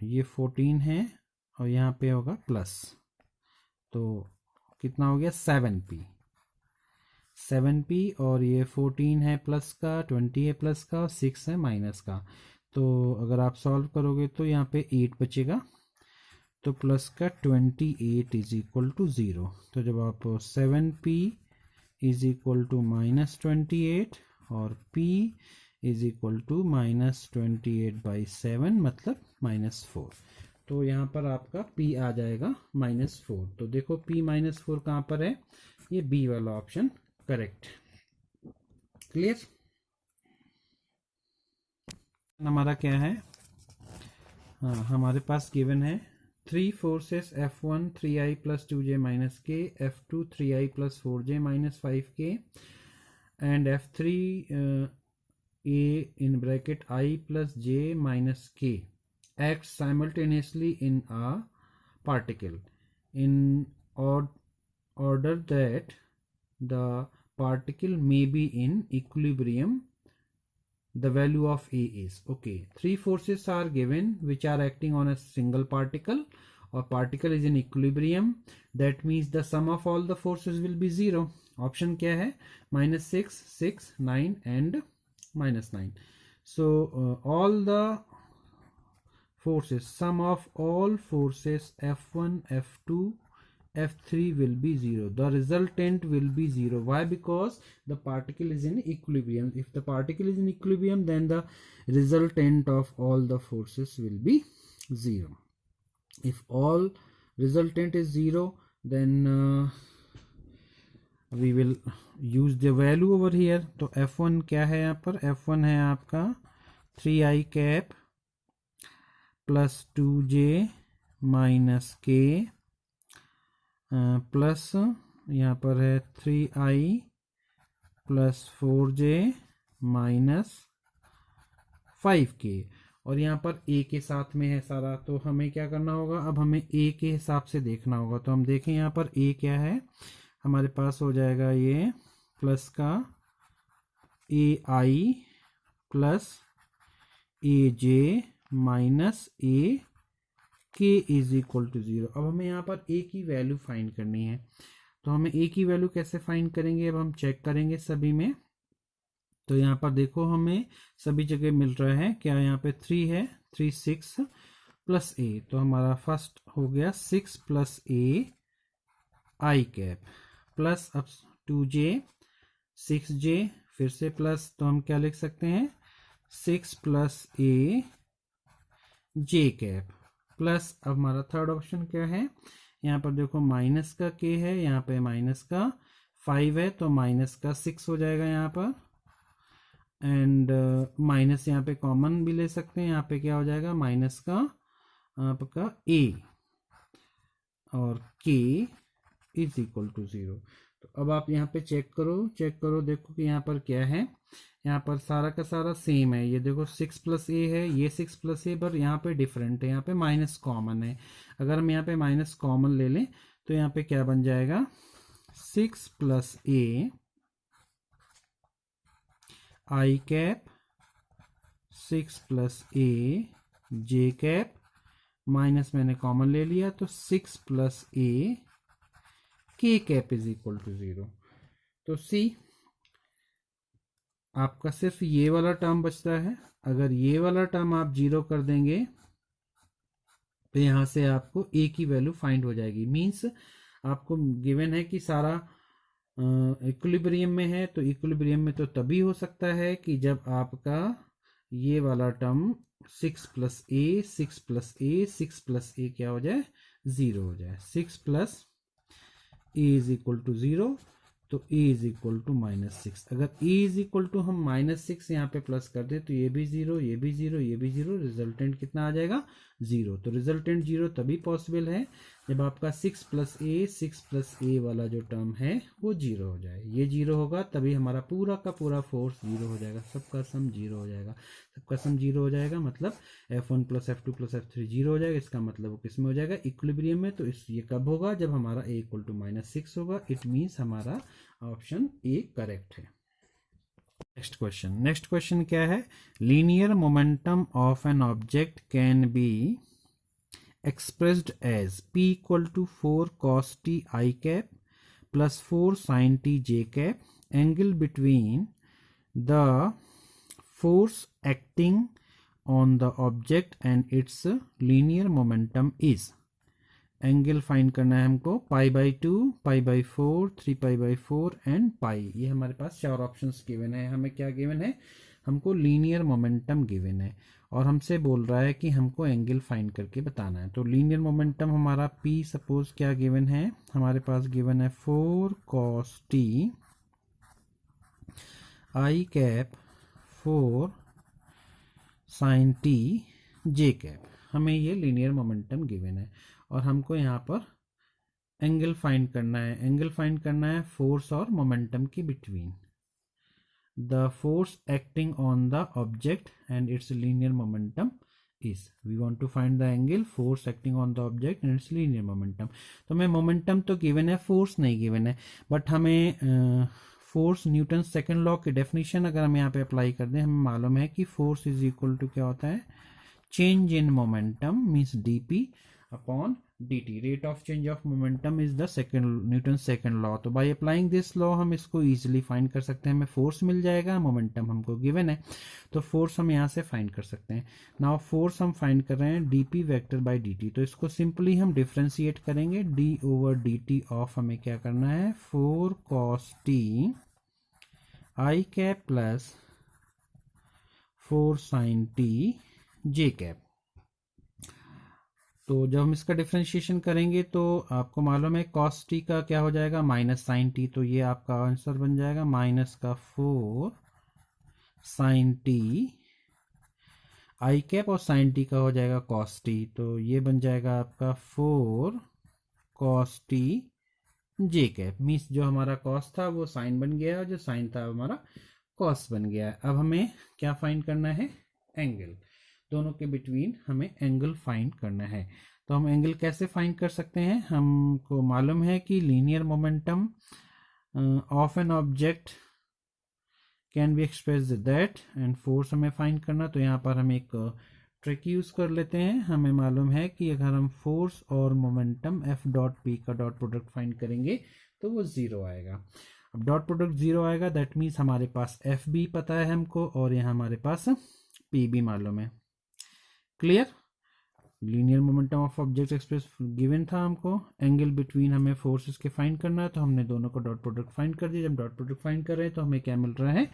ये 14 है और यहाँ पे होगा प्लस, तो कितना हो गया 7p और ये 14 है प्लस का, 20 है प्लस का और 6 है माइनस का। तो अगर आप सॉल्व करोगे तो यहाँ पे 8 बचेगा, तो प्लस का 28 = 0। तो जब आप 7p = -28 और p = -28/7 मतलब -4, तो यहाँ पर आपका p आ जाएगा -4। तो देखो p -4 कहाँ पर है, ये b वाला ऑप्शन करेक्ट। क्लियर? हमारा क्या है, हाँ हमारे पास गिवन है 3 forces F1 3i + 2j - k, F2 3i + 4j - 5k and F3 a in bracket I + j - k acts simultaneously in a particle in order that the particle may be in equilibrium. The value of A is, okay, 3 forces are given which are acting on a single particle, or particle is in equilibrium, that means the sum of all the forces will be 0. Option क्या है, -6, 6, 9 and -9. So all the forces, sum of all forces F1, F2, F3 will be 0. The resultant will be 0. Why? Because the particle is in equilibrium. If the particle is in equilibrium, then the resultant of all the forces will be 0. If all resultant is 0, then we will use the value over here. तो F1 क्या है यहाँ पर, F1 है आपका 3i cap + 2j - k plus यहाँ पर है 3i + 4j - 5k, और यहाँ पर a के साथ में है सारा, तो हमें क्या करना होगा, अब हमें a के हिसाब से देखना होगा। तो हम देखें यहाँ पर a क्या है, हमारे पास हो जाएगा ये प्लस का ai + aj - k = 0। अब हमें यहाँ पर a की वैल्यू फाइंड करनी है, तो हमें a की वैल्यू कैसे फाइंड करेंगे, अब हम चेक करेंगे सभी में। तो यहाँ पर देखो हमें सभी जगह मिल रहा है क्या, यहाँ पे 3 है, 3 6 + a, तो हमारा फर्स्ट हो गया 6 + a i कैप प्लस अब 2j 6j फिर से प्लस, तो हम क्या लिख सकते हैं 6 प्लस ए जे कैप प्लस, अब हमारा थर्ड ऑप्शन क्या है, यहाँ पर देखो माइनस का k है, यहाँ पे माइनस का 5 है तो माइनस का 6 हो जाएगा यहाँ पर, एंड माइनस यहाँ पे कॉमन भी ले सकते हैं, यहाँ पे क्या हो जाएगा माइनस का आपका a और k इज इक्वल टू 0। तो अब आप यहाँ पे चेक करो देखो कि यहाँ पर क्या है, यहाँ पर सारा का सारा सेम है, ये देखो 6 प्लस ए है, ये 6 प्लस ए, पर यहाँ पे डिफरेंट है, यहाँ पे माइनस कॉमन है। अगर हम यहाँ पे माइनस कॉमन ले लें तो यहाँ पे क्या बन जाएगा, 6 प्लस ए आई कैप 6 प्लस ए जे कैप, माइनस मैंने कॉमन ले लिया तो 6 प्लस ए के कैप इज इक्वल टू 0। तो सी आपका सिर्फ ये वाला टर्म बचता है, अगर ये वाला टर्म आप 0 कर देंगे तो यहां से आपको ए की वैल्यू फाइंड हो जाएगी। मींस आपको गिवन है कि सारा इक्विलिब्रियम में है, तो इक्विलिब्रियम में तो तभी हो सकता है कि जब आपका ये वाला term 6 plus a 6 plus a 6 plus a क्या हो जाए, 0 हो जाए। 6 plus a is equal to 0, तो ए इज इक्वल टू -6। अगर ए इज इक्वल टू हम -6 यहाँ पे प्लस कर दे तो ये भी 0, ये भी 0, ये भी 0, रिजल्टेंट कितना आ जाएगा, 0। तो रिजल्टेंट 0 तभी पॉसिबल है जब आपका 6 प्लस ए वाला जो टर्म है वो 0 हो जाए। ये 0 होगा तभी हमारा पूरा का पूरा फोर्स 0 हो जाएगा, सबका सम 0 हो जाएगा। सबका सम 0 हो जाएगा मतलब F1 plus F2 plus F3 0 हो जाएगा। इसका मतलब वो किस में हो जाएगा, इक्विलिब्रियम में। तो ये कब होगा, जब हमारा a इक्वल टू -6 होगा। इट मीन्स हमारा ऑप्शन ए करेक्ट है। नेक्स्ट क्वेश्चन क्या है, linear momentum of an object can be expressed as P equal to 4 cos t I cap plus 4 sin t j cap, angle between the force acting on the object and its linear momentum is, angle find करना है हमको, π/2, π/4, 3π/4 and pi. ये हमारे पास चार options given है। हमें क्या given है, हमको लीनियर मोमेंटम गिवन है और हमसे बोल रहा है कि हमको एंगल फाइंड करके बताना है। तो लीनियर मोमेंटम हमारा P सपोज क्या गिवन है, हमारे पास गिवन है 4 cos t I cap 4 sin t j cap. हमें ये लीनियर मोमेंटम गिवन है और हमको यहाँ पर एंगल फाइंड करना है। एंगल फाइंड करना है फोर्स और मोमेंटम के between, the force acting on the object and its linear momentum is. We want to find the angle, force acting on the object and its linear momentum. तो हमें momentum तो given है, force नहीं given है। But हमें force Newton second law की definition अगर हम यहाँ पे अप्लाई कर दें, हमें मालूम है कि फोर्स इज इक्वल टू क्या होता है, change in momentum means dp upon dt। Rate of change of momentum is the Newton second law. तो बाय अप्लाइंग दिस लॉ हम इसको इजीली फाइंड कर सकते हैं। हमें फोर्स मिल जाएगा, मोमेंटम हमको गिवन है, तो फोर्स हम यहाँ से फाइंड कर सकते हैं। नाउ फोर्स हम फाइंड कर रहे हैं dp वेक्टर बाय dt। तो इसको सिंपली हम डिफ्रेंशिएट करेंगे, d/dt ऑफ हमें क्या करना है, 4 cos t I cap plus 4 sin t j cap. तो जब हम इसका डिफरेंशिएशन करेंगे तो आपको मालूम है cos t का क्या हो जाएगा, माइनस sin t। तो ये आपका आंसर बन जाएगा माइनस का 4 sin t I कैप और sin t का हो जाएगा cos t। तो ये बन जाएगा आपका 4 cos t j cap. Means जो हमारा cos था वो sin बन गया और जो sin था हमारा cos बन गया। अब हमें क्या फाइंड करना है, एंगल। दोनों के बिटवीन हमें एंगल फाइंड करना है। तो हम एंगल कैसे फाइंड कर सकते हैं, हमको मालूम है कि linear momentum of an object can be express that, and force हमें फाइंड करना। तो यहाँ पर हम एक ट्रिक यूज कर लेते हैं। हमें मालूम है कि अगर हम फोर्स और मोमेंटम F डॉट P का डॉट प्रोडक्ट फाइंड करेंगे तो वो 0 आएगा। अब डॉट प्रोडक्ट 0 आएगा, दैट मीन्स हमारे पास F भी पता है हमको और यहाँ हमारे पास P भी मालूम है। Clear. Linear momentum of object express given था हमको, एंगल बिटवीन हमें फोर्सेस के फाइंड करना है, तो हमने दोनों का डॉट प्रोडक्ट फाइंड कर दिया। जब डॉट प्रोडक्ट फाइंड कर रहे हैं तो हमें क्या मिल रहा है,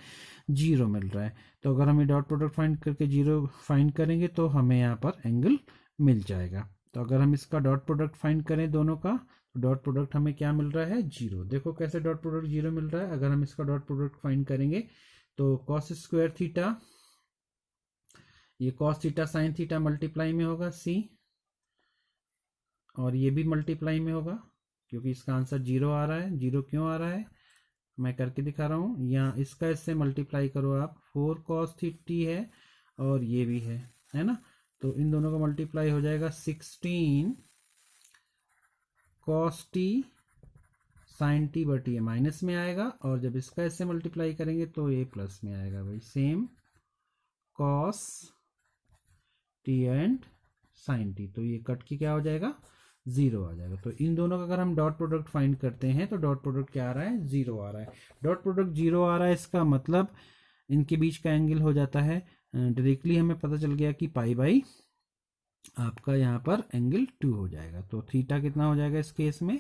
0 मिल रहा है। तो अगर हमें डॉट प्रोडक्ट फाइंड करके 0 फाइंड करेंगे तो हमें यहाँ पर एंगल मिल जाएगा। तो अगर हम इसका डॉट प्रोडक्ट फाइंड करें दोनों का, तो डॉट प्रोडक्ट हमें क्या मिल रहा है, 0। देखो कैसे डॉट प्रोडक्ट 0 मिल रहा है। अगर हम इसका डॉट प्रोडक्ट फाइंड करेंगे तो कॉस स्क्वायर थीटा, ये cos theta sine theta multiply में होगा सी, और ये भी मल्टीप्लाई में होगा, क्योंकि इसका आंसर 0 आ रहा है। 0 क्यों आ रहा है, मैं करके दिखा रहा हूँ। यहाँ इसका इससे मल्टीप्लाई करो आप, 4 cos थीटी है और ये भी है ना, तो इन दोनों का मल्टीप्लाई हो जाएगा 16 cos t sine t, but ये माइनस में आएगा, और जब इसका इससे मल्टीप्लाई करेंगे तो ये प्लस में आएगा भाई। Same cos t and sine t, तो ये कट के क्या हो जाएगा, 0 आ जाएगा। तो इन दोनों का अगर हम डॉट प्रोडक्ट फाइंड करते हैं तो डॉट प्रोडक्ट क्या आ रहा है, 0 आ रहा है। डॉट प्रोडक्ट 0 आ रहा है, इसका मतलब इनके बीच का एंगल हो जाता है, डायरेक्टली हमें पता चल गया कि पाई बाई आपका यहाँ पर एंगल 2 हो जाएगा। तो थीटा कितना हो जाएगा इस केस में,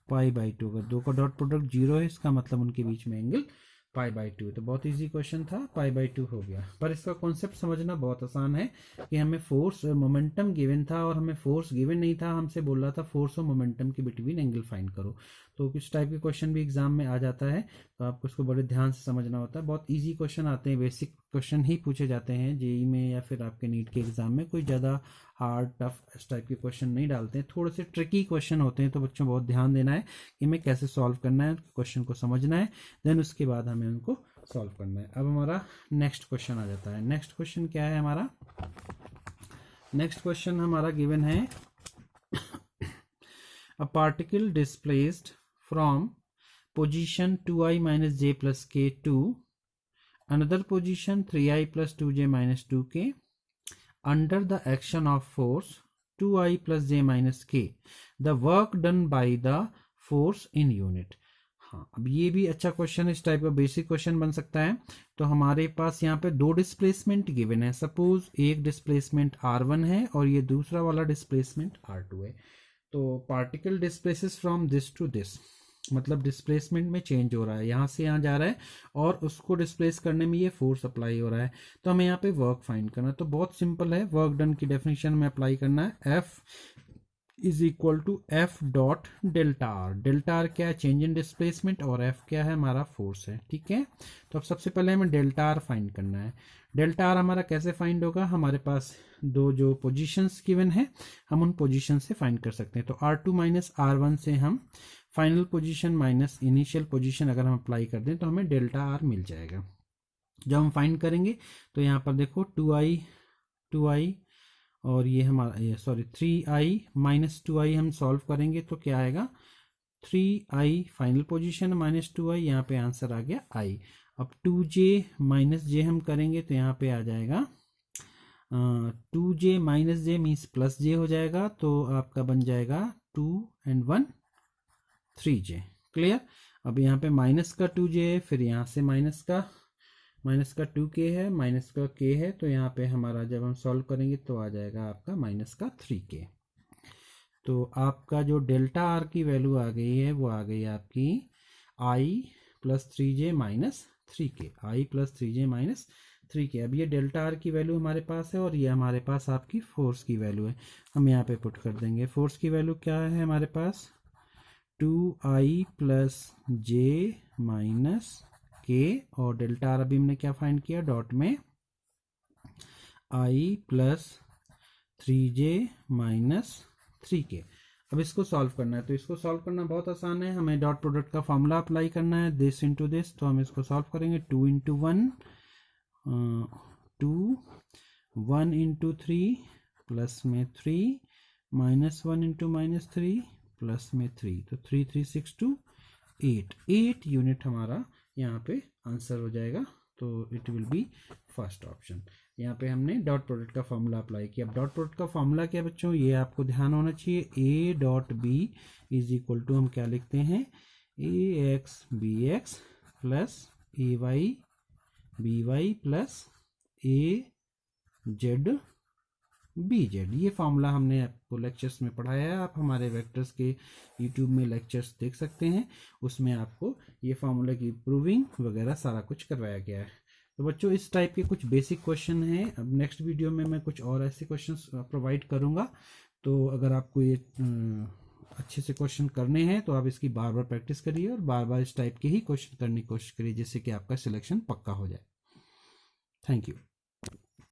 पाई बाई 2। अगर दो का डॉट प्रोडक्ट 0 है, इसका मतलब उनके बीच में एंगल पाई बाई 2। तो बहुत इजी क्वेश्चन था, पाई बाई 2 हो गया। पर इसका कॉन्सेप्ट समझना बहुत आसान है कि हमें फोर्स मोमेंटम गिवन था और हमें फोर्स गिवन नहीं था, हमसे बोल रहा था फोर्स और मोमेंटम के बिटवीन एंगल फाइंड करो। तो कुछ टाइप के क्वेश्चन भी एग्जाम में आ जाता है, तो आपको इसको बड़े ध्यान से समझना होता है। बहुत ईजी क्वेश्चन आते हैं, बेसिक क्वेश्चन ही पूछे जाते हैं जेई में या फिर आपके नीट के एग्जाम में। कोई ज़्यादा हार्ड टफ इस टाइप के क्वेश्चन नहीं डालते हैं, थोड़े से ट्रिकी क्वेश्चन होते हैं। तो बच्चों बहुत ध्यान देना है कि हमें कैसे सॉल्व करना है, क्वेश्चन को समझना है, देन उसके बाद हमें उनको सॉल्व करना है। अब हमारा नेक्स्ट क्वेश्चन आ जाता है। नेक्स्ट क्वेश्चन क्या है हमारा, नेक्स्ट क्वेश्चन हमारा गिवन है, a particle displaced from position 2i minus j plus k to another position 3i plus 2j minus 2k under the action of force 2i plus j minus k, the work done by the force in unit। हाँ, अब ये भी अच्छा question, इस type का basic question बन सकता है। तो हमारे पास यहाँ पे दो डिस्प्लेसमेंट गिवन है। सपोज एक डिस्प्लेसमेंट r1 है और ये दूसरा वाला डिस्प्लेसमेंट r2 है। तो particle displaces from this to this, मतलब डिस्प्लेसमेंट में चेंज हो रहा है, यहाँ से यहाँ जा रहा है और उसको डिस्प्लेस करने में ये फोर्स अप्लाई हो रहा है। तो हमें यहाँ पे वर्क फाइंड करना है। तो बहुत सिंपल है, वर्क डन की डेफिनेशन में अप्लाई करना है, F is equal to F dot delta r. Delta r क्या है, चेंज इन डिस्प्लेसमेंट, और F क्या है, हमारा फोर्स है। ठीक है, तो अब सबसे पहले हमें डेल्टा आर फाइंड करना है। डेल्टा आर हमारा कैसे फाइंड होगा, हमारे पास दो जो पोजीशंस गिवन है, हम उन पोजीशन से फाइंड कर सकते हैं। तो R2 माइनस R1 से हम final position minus initial position अगर हम अप्लाई कर दें तो हमें डेल्टा आर मिल जाएगा। जब हम फाइंड करेंगे तो यहाँ पर देखो 2i और ये हमारा ये 3i माइनस 2i हम सॉल्व करेंगे तो क्या आएगा, 3i final position minus 2i, यहाँ पे आंसर आ गया i। अब 2j माइनस जे हम करेंगे तो यहाँ पे आ जाएगा 2j माइनस जे मीन्स प्लस जे हो जाएगा, तो आपका बन जाएगा 2 and 1 3j। क्लियर। अब यहाँ पे माइनस का 2j है, फिर यहाँ से माइनस का 2k है, माइनस का k है, तो यहाँ पे हमारा जब हम सॉल्व करेंगे तो आ जाएगा आपका माइनस का 3k। तो आपका जो डेल्टा आर की वैल्यू आ गई है वो आ गई आपकी i plus 3j minus 3k, i plus 3j minus 3k। अब ये डेल्टा आर की वैल्यू हमारे पास है और ये हमारे पास आपकी फोर्स की वैल्यू है। हम यहाँ पे पुट कर देंगे, फोर्स की वैल्यू क्या है हमारे पास, 2i plus j minus k, और डेल्टा आर अभी हमने क्या फाइंड किया, डॉट में i plus 3j minus 3k। अब इसको सॉल्व करना है। तो इसको सॉल्व करना बहुत आसान है, हमें डॉट प्रोडक्ट का फॉर्मूला अप्लाई करना है, दिस इंटू दिस। तो हम इसको सॉल्व करेंगे, 2 इंटू 1 2, 1 इंटू 3 प्लस में 3, माइनस 1 इंटू माइनस 3 प्लस में 3, तो 3 3 6 2 8 यूनिट हमारा यहाँ पे आंसर हो जाएगा। तो it will be first option. यहाँ पे हमने डॉट प्रोडक्ट का फॉर्मूला अप्लाई किया। अब डॉट प्रोडक्ट का फॉर्मूला क्या बच्चों, ये आपको ध्यान होना चाहिए, a dot B is equal to हम क्या लिखते हैं, a x b x plus A y b y plus A z BZ। ये फॉर्मूला हमने आपको लेक्चर्स में पढ़ाया है, आप हमारे वेक्टर्स के यूट्यूब में लेक्चर्स देख सकते हैं, उसमें आपको ये फार्मूला की प्रूविंग वगैरह सारा कुछ करवाया गया है। तो बच्चों इस टाइप के कुछ बेसिक क्वेश्चन हैं। अब नेक्स्ट वीडियो में मैं कुछ और ऐसे क्वेश्चंस प्रोवाइड करूंगा। तो अगर आपको ये अच्छे से क्वेश्चन करने हैं तो आप इसकी बार बार प्रैक्टिस करिए और बार बार इस टाइप के ही क्वेश्चन करने की कोशिश करिए, जिससे कि आपका सिलेक्शन पक्का हो जाए। Thank you.